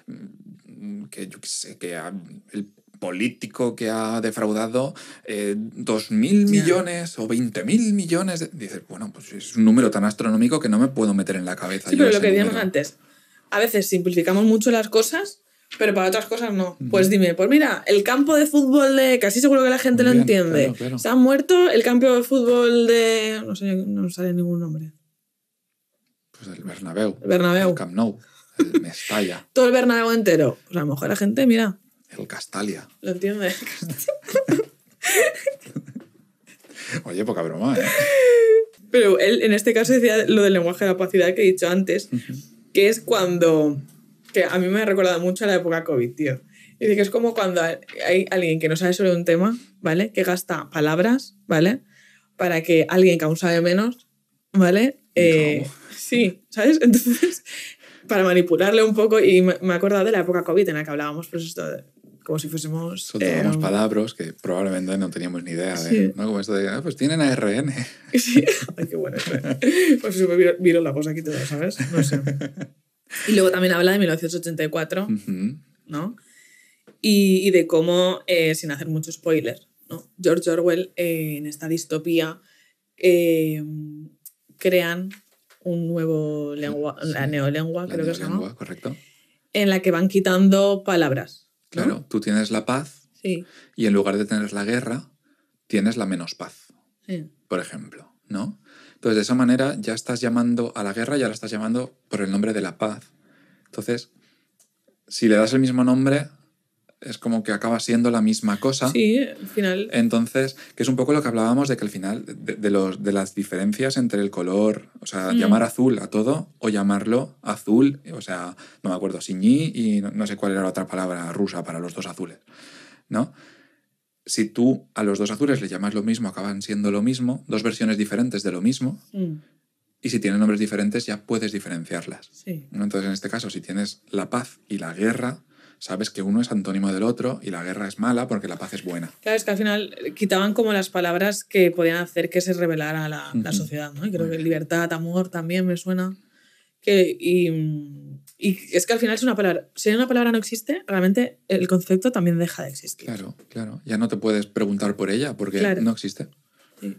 yo qué sé, que el político que ha defraudado 2.000 millones o 20.000 millones, dices, bueno, pues es un número tan astronómico que no me puedo meter en la cabeza. Sí, pero lo que decíamos antes, a veces simplificamos mucho las cosas, pero para otras cosas no. Pues dime, pues mira, el campo de fútbol de... Casi seguro que la gente lo entiende. Claro. Se ha muerto el campo de fútbol de... No sé, no sale ningún nombre. Pues el Bernabéu. El Camp Nou. El Mestalla. Todo el Bernabéu entero. Pues a lo mejor la gente, mira... El Castalia. Lo entiende. Oye, poca broma, ¿eh? Pero él en este caso decía lo del lenguaje de la opacidad que he dicho antes, que es cuando... que a mí me ha recordado mucho a la época COVID, tío. Dice que es como cuando hay alguien que no sabe sobre un tema, ¿vale? Que gasta palabras, ¿vale? Para que alguien que aún sabe menos, ¿vale? Sí, ¿sabes? Entonces, para manipularle un poco, y me he acordado de la época COVID en la que hablábamos, pues esto, como si fuésemos... Soltábamos palabras que probablemente no teníamos ni idea de, ¿no? Como esto de, pues tienen ARN. Sí, ay, qué bueno. Pues súper viral la cosa aquí todo, ¿sabes? No sé. Y luego también habla de 1984, ¿no? y de cómo, sin hacer mucho spoiler, ¿no? George Orwell, en esta distopía, crean un nuevo lengua, Sí, la neolengua, la creo que se llama, neolengua, correcto. en la que van quitando palabras, ¿no? Claro, tú tienes la paz Sí. y en lugar de tener la guerra, tienes la menos paz, Sí. por ejemplo, ¿no? Entonces, de esa manera ya estás llamando a la guerra, ya la estás llamando por el nombre de la paz. Entonces, si le das el mismo nombre, es como que acaba siendo la misma cosa. Sí, al final. Entonces, que es un poco lo que hablábamos de que al final, de las diferencias entre el color, o sea, llamar azul a todo o llamarlo azul, o sea, no me acuerdo, siñí y no sé cuál era la otra palabra rusa para los dos azules, ¿no? Si tú a los dos azules le llamas lo mismo, acaban siendo lo mismo, dos versiones diferentes de lo mismo, y si tienen nombres diferentes ya puedes diferenciarlas. Sí. ¿No? Entonces, en este caso, si tienes la paz y la guerra, sabes que uno es antónimo del otro y la guerra es mala porque la paz es buena. Claro, es que al final quitaban como las palabras que podían hacer que se rebelara la sociedad, ¿no? Y creo que libertad, amor también me suena. Y es que al final es una palabra. Si una palabra no existe, realmente el concepto también deja de existir. Claro, claro. Ya no te puedes preguntar por ella porque no existe. Sí.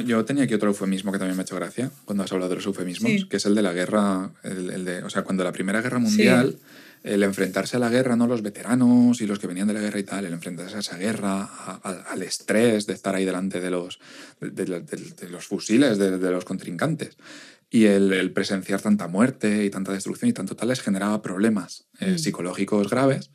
Yo tenía aquí otro eufemismo que también me ha hecho gracia cuando has hablado de los eufemismos, que es el de la guerra, o sea, cuando la Primera Guerra Mundial, el enfrentarse a la guerra, ¿no? Los veteranos y los que venían de la guerra y tal, el enfrentarse a esa guerra, al estrés de estar ahí delante de los fusiles de los contrincantes. Y el presenciar tanta muerte y tanta destrucción y tanto tal les generaba problemas psicológicos graves.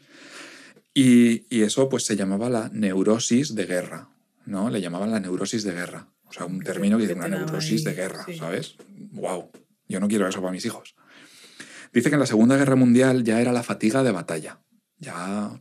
Y eso pues se llamaba la neurosis de guerra, ¿no? Le llamaban la neurosis de guerra. O sea, un término que dice una neurosis de guerra, ¿sabes? ¡Wow! Yo no quiero eso para mis hijos. Dice que en la Segunda Guerra Mundial ya era la fatiga de batalla. Ya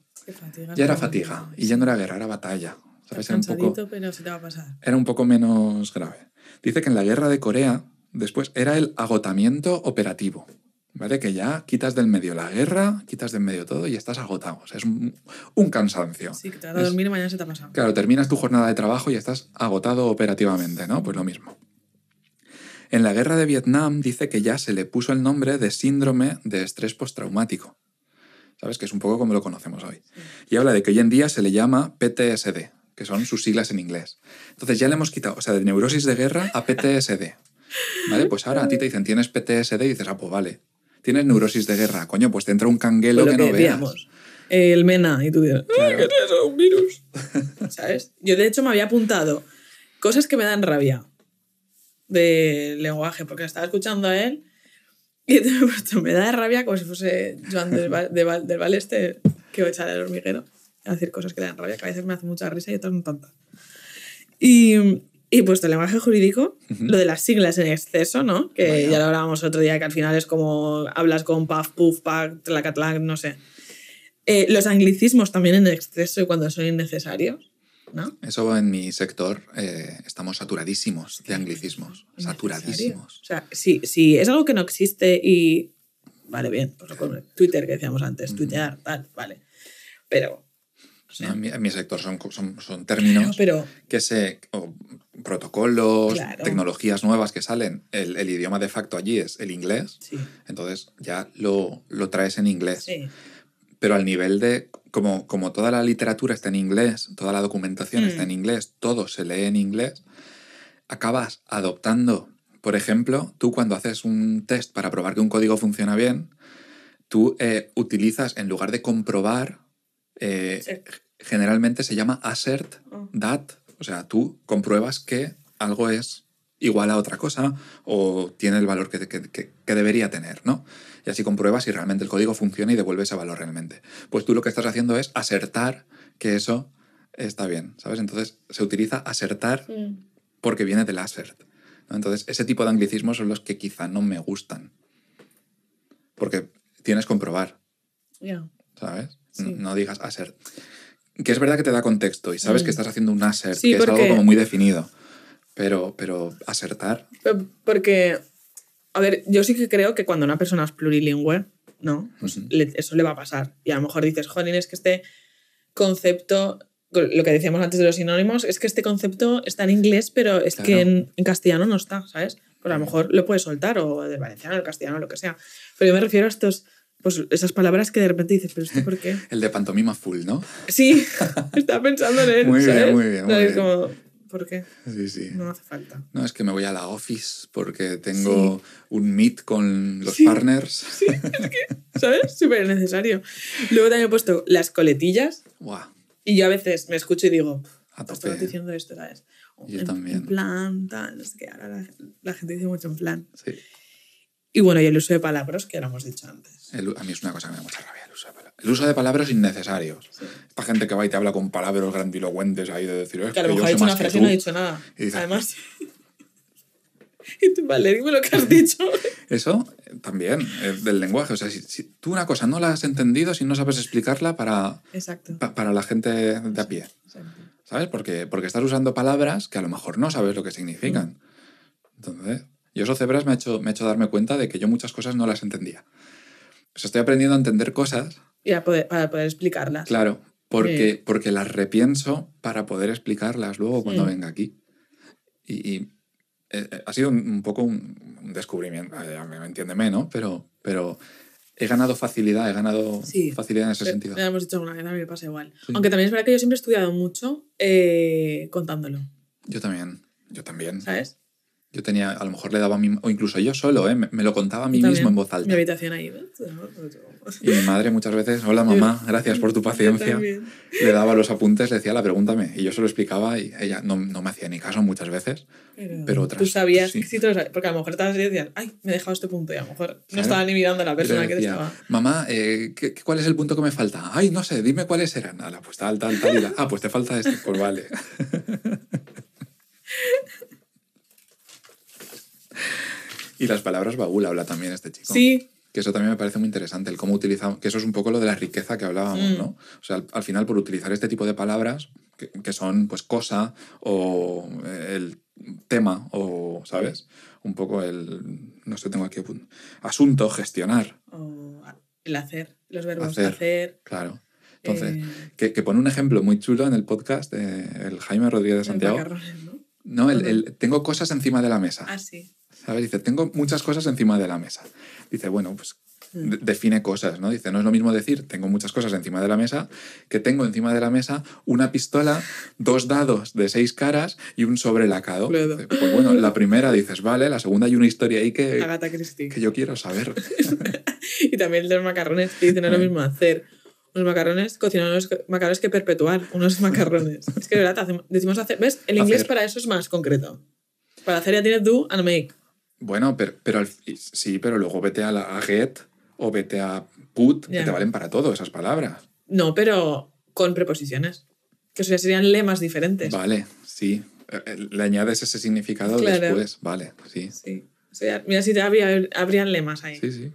era fatiga. Y ya no era guerra, era batalla. ¿Sabes? Estás cansadito, pero se te va a pasar. Era un poco menos grave. Dice que en la Guerra de Corea, después, era el agotamiento operativo. ¿Vale? Que ya quitas del medio la guerra, quitas del medio todo y estás agotado. O sea, es un cansancio. Sí, que te vas a dormir y mañana se te ha pasado. Claro, terminas tu jornada de trabajo y estás agotado operativamente, ¿no? Pues lo mismo. En la guerra de Vietnam dice que ya se le puso el nombre de síndrome de estrés postraumático. ¿Sabes? Que es un poco como lo conocemos hoy. Sí. Y habla de que hoy en día se le llama PTSD, que son sus siglas en inglés. Entonces ya le hemos quitado, o sea, de neurosis de guerra a PTSD. ¿Vale? Pues ahora a ti te dicen, ¿tienes PTSD? Y dices, ah, pues vale. ¿Tienes neurosis de guerra? Coño, pues te entra un canguelo pues que no veas. El MENA, y tú dices, claro. ¿Qué es eso? ¿Un virus? ¿Sabes? Yo de hecho me había apuntado cosas que me dan rabia del lenguaje, porque estaba escuchando a él y me da rabia como si fuese Joan del Val este que va a echar el hormiguero a decir cosas que le dan rabia, que a veces me hace mucha risa y otras no tantas. Y pues el lenguaje jurídico, lo de las siglas en exceso, ¿no? Que ya lo hablábamos otro día, que al final es como hablas con paf, puf, pac, tlacatlac, no sé. Los anglicismos también en exceso y cuando son innecesarios, ¿no? Eso en mi sector estamos saturadísimos de anglicismos. Saturadísimos. O sea, si es algo que no existe y... Vale, bien, pues con Twitter que decíamos antes, tuitear, tal, vale. Pero... No, en mi sector son términos que protocolos, tecnologías nuevas que salen. El idioma de facto allí es el inglés. Sí. Entonces ya lo traes en inglés. Sí. Pero al nivel de... Como toda la literatura está en inglés, toda la documentación está en inglés, todo se lee en inglés, acabas adoptando... Por ejemplo, tú cuando haces un test para probar que un código funciona bien, tú utilizas, en lugar de comprobar... generalmente se llama assert that, o sea, tú compruebas que algo es igual a otra cosa o tiene el valor que debería tener, ¿no? Y así compruebas si realmente el código funciona y devuelve ese valor realmente. Pues tú lo que estás haciendo es asertar que eso está bien, ¿sabes? Entonces se utiliza asertar porque viene del assert, ¿no? Entonces ese tipo de anglicismos son los que quizá no me gustan porque tienes que comprobar, ¿sabes? Sí. No digas assert. Que es verdad que te da contexto y sabes que estás haciendo un assert, sí, que es algo como muy definido. Pero asertar... Porque, a ver, yo sí que creo que cuando una persona es plurilingüe, ¿no? Pues eso le va a pasar. Y a lo mejor dices, jolín, es que este concepto... Lo que decíamos antes de los sinónimos, es que este concepto está en inglés, pero es que en castellano no está, ¿sabes? Pues a lo mejor lo puedes soltar, o del valenciano, del castellano, lo que sea. Pero yo me refiero a estos pues esas palabras que de repente dices, ¿pero esto por qué? El de pantomima full, ¿no? Sí, estaba pensando en él. Muy ¿sabes? bien, muy bien. Muy bien. Como, ¿por qué? Sí, sí. No hace falta. No, es que me voy a la office porque tengo un meet con los Sí. partners. Sí, es que, ¿sabes? Súper necesario. Luego también he puesto las coletillas. Guau, Y yo a veces me escucho y digo, a tope. estás diciendo esto, ¿sabes? Yo también. En plan, tal, no sé qué. Ahora la gente dice mucho en plan. Sí. Y bueno, y el uso de palabras, que lo hemos dicho antes. A mí es una cosa que me da mucha rabia, el uso de palabras. El uso de palabras innecesarios. Sí. Esta gente que va y te habla con palabras grandilocuentes ahí de decir, es Que a lo que yo mejor ha sé dicho una más que frase y tú. no ha dicho nada. Y dices, Además. Y tú, vale, dime lo que has dicho. Eso también, del lenguaje. O sea, si tú una cosa no la has entendido, si no sabes explicarla para la gente de a pie. Exacto. ¿Sabes? Porque estás usando palabras que a lo mejor no sabes lo que significan. Entonces, yo eso, Cebras, me ha hecho darme cuenta de que yo muchas cosas no las entendía. O sea, estoy aprendiendo a entender cosas. Y para poder explicarlas. Claro, porque las repienso para poder explicarlas luego cuando venga aquí. Y ha sido un poco un descubrimiento, entiéndeme, ¿no? Pero he ganado facilidad, facilidad en ese sentido. Ya lo hemos dicho alguna vez, a mí me pasa igual. Sí. Aunque también es verdad que yo siempre he estudiado mucho contándolo. Yo también. ¿Sabes? Yo tenía, a lo mejor le daba a mí, o incluso yo solo, me lo contaba a mí mismo en voz alta. Mi habitación ahí. Y mi madre muchas veces, hola mamá, gracias por tu paciencia. Le daba los apuntes, le decía, pregúntame. Y yo se lo explicaba y ella no me hacía ni caso muchas veces. Pero otras. Tú sabías, sí. Sí, tú lo sabías, porque a lo mejor estabas y decías, ay, me he dejado este punto y a lo mejor no estaba ni mirando a la persona que te estaba. Mamá, ¿cuál es el punto que me falta? Ay, no sé, dime cuáles eran. Nada, pues tal. Y pues te falta este, pues vale. Y las palabras baúl habla también este chico. Sí. Que eso también me parece muy interesante, el cómo utilizamos, que eso es un poco lo de la riqueza que hablábamos, ¿no? O sea, al final, por utilizar este tipo de palabras, que son, pues, cosa, o el tema, o, ¿sabes? Un poco no sé, tengo aquí asunto, gestionar. O el hacer, los verbos hacer. Claro. Entonces, que pone un ejemplo muy chulo en el podcast, el Jaime Rodríguez de Santiago. Macarrones, ¿no? No, tengo cosas encima de la mesa. Ah, sí. ¿Sabes? Dice, tengo muchas cosas encima de la mesa. Dice, bueno, pues define cosas, ¿no? Dice, no es lo mismo decir, tengo muchas cosas encima de la mesa, que tengo encima de la mesa una pistola, 2 dados de 6 caras y un sobre lacado. Dice, pues bueno, la primera dices, vale, la segunda hay una historia ahí que Agatha Christie. Que yo quiero saber. Y también el de los macarrones, que dicen, no es lo mismo hacer unos macarrones, cocinar unos macarrones que perpetuar unos macarrones. Es que de verdad, decimos hacer. ¿Ves? El inglés para eso es más concreto. Para hacer ya tienes do and make. Bueno, sí, pero luego vete a get o vete a put, que te valen para todo esas palabras. No, pero con preposiciones. Que eso ya serían lemas diferentes. Vale, sí. Le añades ese significado después. Vale, sí. Sí. O sea, mira, si habrían lemas ahí. Sí, sí.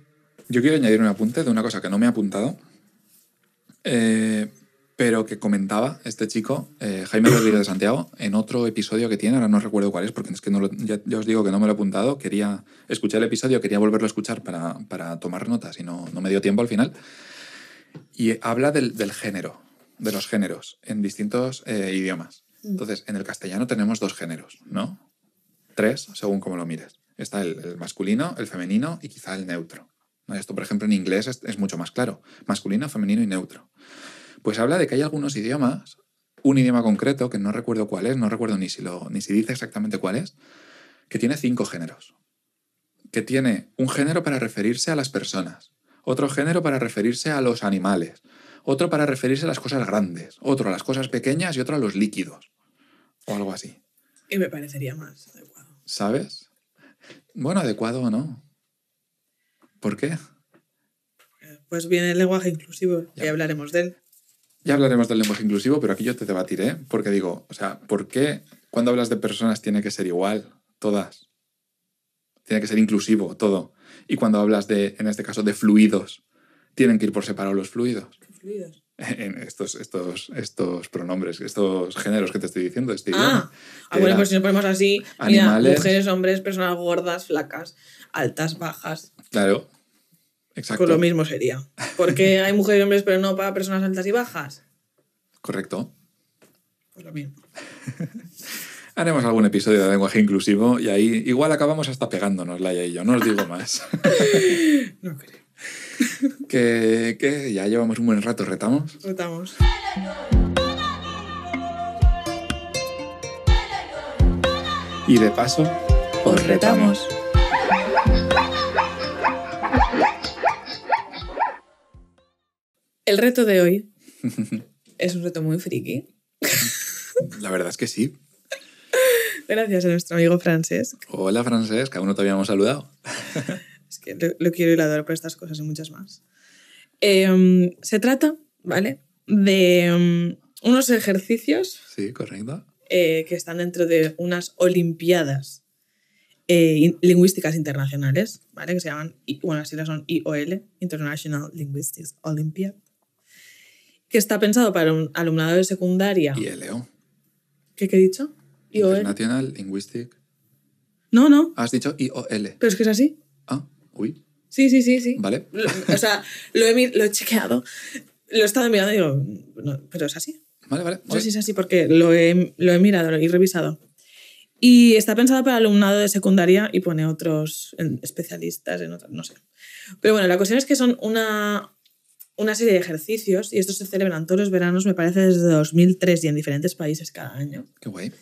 Yo quiero añadir un apunte de una cosa que no me he apuntado, pero que comentaba este chico, Jaime Rodríguez de Santiago, en otro episodio que tiene, ahora no recuerdo cuál es, porque es que ya os digo que no me lo he apuntado, quería escuchar el episodio, quería volverlo a escuchar para tomar notas y no me dio tiempo al final. Y habla del género, de los géneros, en distintos idiomas. Entonces, en el castellano tenemos 2 géneros, ¿no? 3, según como lo mires. Está el masculino, el femenino y quizá el neutro. Esto, por ejemplo, en inglés es mucho más claro. Masculino, femenino y neutro. Pues habla de que hay algunos idiomas, un idioma concreto, que no recuerdo cuál es, no recuerdo ni si dice exactamente cuál es, que tiene 5 géneros. Que tiene un género para referirse a las personas, otro género para referirse a los animales, otro para referirse a las cosas grandes, otro a las cosas pequeñas y otro a los líquidos. O algo así. Y me parecería más adecuado. ¿Sabes? Bueno, adecuado o no. ¿Por qué? Pues viene el lenguaje inclusivo, ya hablaremos de él. Ya hablaremos del lenguaje inclusivo, pero aquí yo te debatiré, porque digo, o sea, ¿por qué cuando hablas de personas tiene que ser igual, todas? Tiene que ser inclusivo, todo. Y cuando hablas en este caso, de fluidos, tienen que ir por separado los fluidos. ¿Qué fluidos? En estos pronombres, estos géneros que te estoy diciendo, este idioma. Bueno, pues si nos ponemos así, animales, mira, mujeres, hombres, personas gordas, flacas, altas, bajas. Claro. Exacto. Pues lo mismo sería. Porque hay mujeres y hombres, pero no para personas altas y bajas. Correcto. Pues lo mismo. Haremos algún episodio de lenguaje inclusivo y ahí igual acabamos hasta pegándonos, Laia y yo. No os digo más. No creo. Que ya llevamos un buen rato, ¿retamos? Retamos. Y de paso, os retamos. El reto de hoy es un reto muy friki. La verdad es que sí. Gracias a nuestro amigo Francesc. Hola, Francesc, que aún no te habíamos saludado. Es que lo quiero y lo adoro por estas cosas y muchas más. Se trata, ¿vale?, de unos ejercicios. Sí, correcto. Que están dentro de unas olimpiadas lingüísticas internacionales, ¿vale? Que se llaman, bueno, las siglas son IOL, International Linguistics Olympiad, que está pensado para un alumnado de secundaria. ILO. ¿Qué he dicho? IOL. International Linguistic. No. Has dicho IOL. Pero es que es así. Ah, uy. Sí. Vale. O sea, lo he chequeado, lo he estado mirando y digo, no, pero es así. Vale. No sé si es así porque lo he mirado, lo he revisado. Y está pensado para alumnado de secundaria y pone otros especialistas en otros, no sé. Pero bueno, la cuestión es que son una serie de ejercicios y estos se celebran todos los veranos, me parece, desde 2003 y en diferentes países cada año. Qué guay.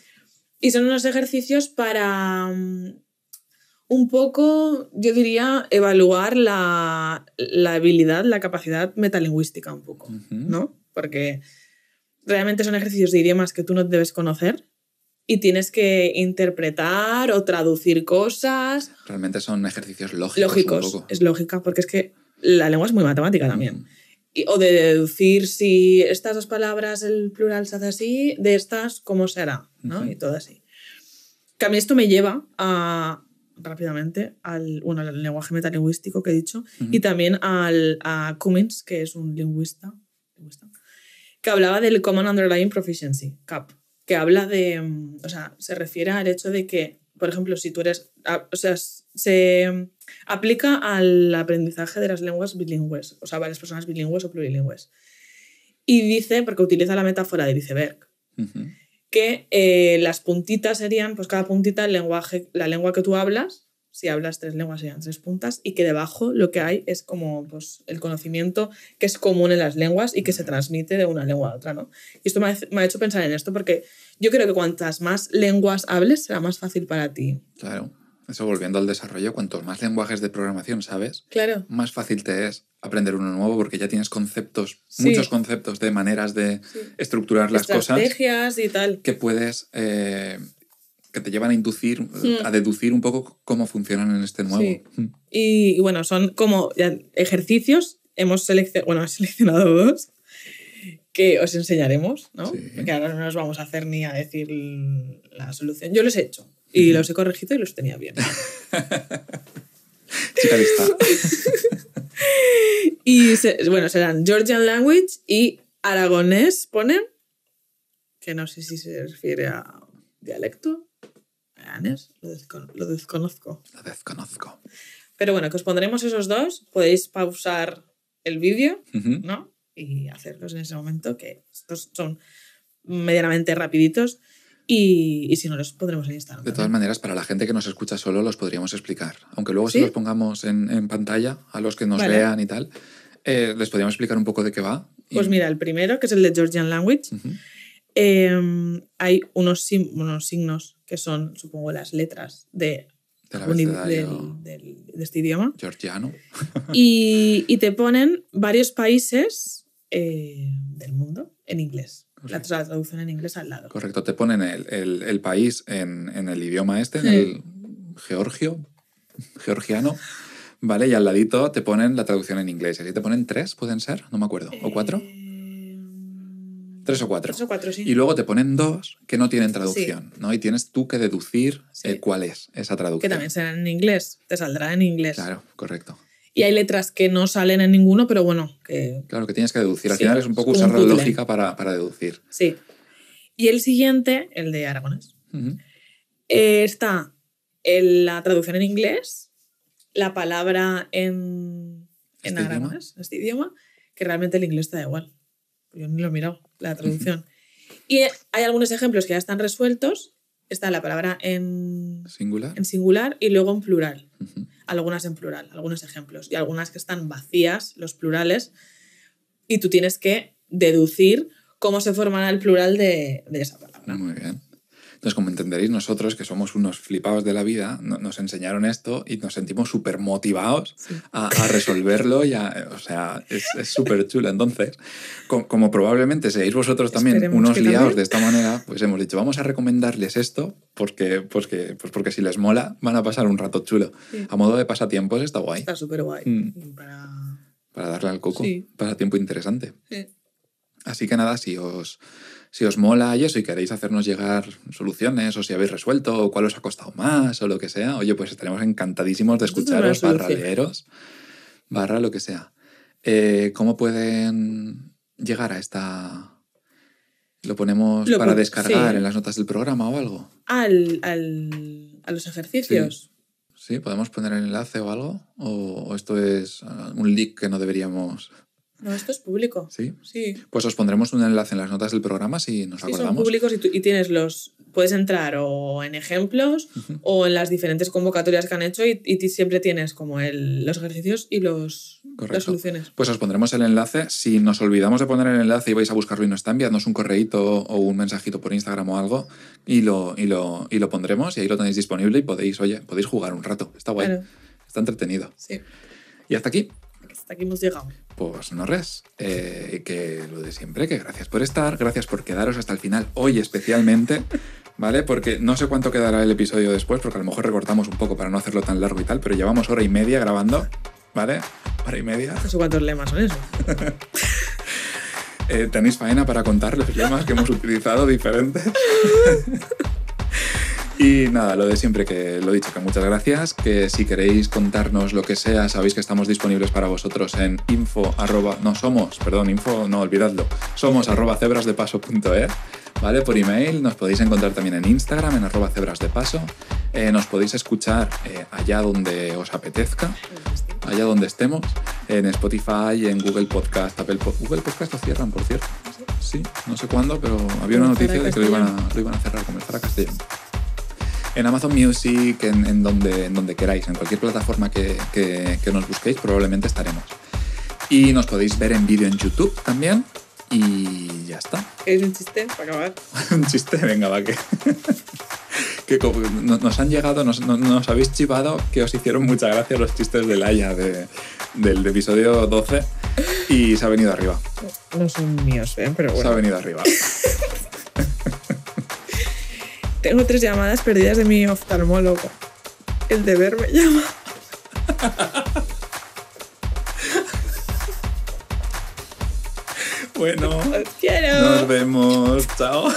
Y son unos ejercicios para un poco, yo diría, evaluar la habilidad, la capacidad metalingüística un poco, ¿no? Porque realmente son ejercicios de idiomas que tú no debes conocer y tienes que interpretar o traducir cosas. Realmente son ejercicios lógicos. Un poco. Es lógica, porque es que la lengua es muy matemática también. O de deducir si estas dos palabras, el plural se hace así, de estas, ¿cómo será? ¿No? Y todo así. Que a mí esto me lleva rápidamente al lenguaje metalingüístico que he dicho y también a Cummins, que es un lingüista, que hablaba del Common Underlying Proficiency, CUP, que habla de, o sea, se refiere al hecho de que, por ejemplo, si tú eres, o sea, se aplica al aprendizaje de las lenguas bilingües, o sea, varias personas bilingües o plurilingües. Y dice, porque utiliza la metáfora de Iceberg, que las puntitas serían, pues cada puntita la lengua que tú hablas. Si hablas 3 lenguas serían 3 puntas y que debajo lo que hay es como pues, el conocimiento que es común en las lenguas y que se transmite de una lengua a otra, ¿no? Y esto me ha hecho pensar en esto porque yo creo que cuantas más lenguas hables será más fácil para ti. Claro. Eso volviendo al desarrollo, cuantos más lenguajes de programación sabes, claro, más fácil te es aprender uno nuevo porque ya tienes conceptos, muchos conceptos de maneras de estructurar las cosas. Estrategias y tal. Que puedes... que te llevan a inducir, a deducir un poco cómo funcionan en este nuevo. Sí. Y bueno, son como ejercicios. He seleccionado 2 que os enseñaremos, ¿no? Sí. Porque ahora no nos vamos a hacer ni a decir la solución. Yo los he hecho y los he corregido y los tenía bien. Chica lista. Y bueno, serán Georgian Language y aragonés, ponen, que no sé si se refiere a dialecto. Lo desconozco. Lo desconozco. Pero bueno, que os pondremos esos 2. Podéis pausar el vídeo, ¿no? Y hacerlos en ese momento, que estos son medianamente rapiditos. Y si no, los pondremos en Instagram. De todas maneras, para la gente que nos escucha solo, los podríamos explicar. Aunque luego se los pongamos en pantalla a los que nos vean y tal, les podríamos explicar un poco de qué va. Pues mira, el primero, que es el de Georgian Language, hay unos signos que son, supongo, las letras de este idioma. Georgiano. y te ponen varios países del mundo en inglés. La traducción en inglés al lado. Correcto, te ponen el país en el idioma en el georgiano, ¿vale? Y al ladito te ponen la traducción en inglés. Así te ponen 3, ¿pueden ser? No me acuerdo. ¿O 4? 3 o 4. 3 o 4, sí. Y luego te ponen 2 que no tienen traducción, ¿no? Y tienes tú que deducir cuál es esa traducción. Que también será en inglés, te saldrá en inglés. Claro, correcto. Y hay letras que no salen en ninguno, pero bueno, que... Claro, que tienes que deducir. Al final es un poco usar la lógica para deducir. Sí. Y el siguiente, el de aragonés, está la traducción en inglés, la palabra en aragonés, este idioma, que realmente el inglés te da igual. Yo ni lo he mirado, la traducción. Y hay algunos ejemplos que ya están resueltos está la palabra en singular y luego en plural. Algunas en plural, algunos ejemplos. Y algunas que están vacías, los plurales, y tú tienes que deducir cómo se formará el plural de esa palabra. Muy bien. Entonces, como entenderéis, nosotros, que somos unos flipados de la vida, nos enseñaron esto y nos sentimos súper motivados a resolverlo. O sea, es súper chulo. Entonces, como probablemente seáis vosotros también unos liados de esta manera, pues hemos dicho, vamos a recomendarles esto porque si les mola, van a pasar un rato chulo. Sí. A modo de pasatiempos está guay. Está súper guay. Para darle al coco. Sí. Pasatiempo interesante. Sí. Así que nada, si os mola y eso y queréis hacernos llegar soluciones o si habéis resuelto o cuál os ha costado más o lo que sea, oye, pues estaremos encantadísimos de escucharos, leeros, lo que sea. ¿Cómo pueden llegar a esta...? ¿Lo ponemos para descargar en las notas del programa o algo? ¿A los ejercicios? Sí, ¿podemos poner el enlace o algo? ¿O esto es un link que no deberíamos...? No, esto es público. ¿Sí? Sí. Pues os pondremos un enlace en las notas del programa si nos acordamos. Son públicos y tienes puedes entrar o en ejemplos o en las diferentes convocatorias que han hecho y siempre tienes como los ejercicios y las soluciones. Pues os pondremos el enlace. Si nos olvidamos de poner el enlace y vais a buscarlo y no está, enviadnos un correíto o un mensajito por Instagram o algo y lo pondremos y ahí lo tenéis disponible y podéis jugar un rato. Está guay. Claro. Está entretenido. Sí. Y hasta aquí. Hasta aquí hemos llegado. Pues no res, que lo de siempre, que gracias por estar, gracias por quedaros hasta el final, hoy especialmente, ¿vale? Porque no sé cuánto quedará el episodio después, porque a lo mejor recortamos un poco para no hacerlo tan largo y tal, pero llevamos 1:30 grabando, ¿vale? 1:30. No sé cuántos lemas son esos. Tenéis faena para contar los lemas que hemos utilizado diferentes. Y nada, lo de siempre, que lo he dicho, que muchas gracias, que si queréis contarnos lo que sea, sabéis que estamos disponibles para vosotros en somos@cebrasdepaso.es, ¿vale? Por email, nos podéis encontrar también en Instagram, en @cebrasdepaso, nos podéis escuchar allá donde os apetezca, allá donde estemos, en Spotify, en Google Podcast, Google Podcast lo cierran, por cierto. Sí, no sé cuándo, pero había una noticia de que lo iban a cerrar, comenzar a Castellón. En Amazon Music, en donde queráis, en cualquier plataforma que nos busquéis, probablemente estaremos. Y nos podéis ver en vídeo en YouTube también. Y ya está. ¿Es un chiste para acabar? Un chiste, venga, va, que nos han llegado, nos habéis chivado que os hicieron mucha gracia los chistes de Laia del episodio 12 y se ha venido arriba. No son míos, pero bueno. Se ha venido arriba. Tengo 3 llamadas perdidas de mi oftalmólogo. El deber me llama. Bueno, os quiero. Nos vemos. Chao.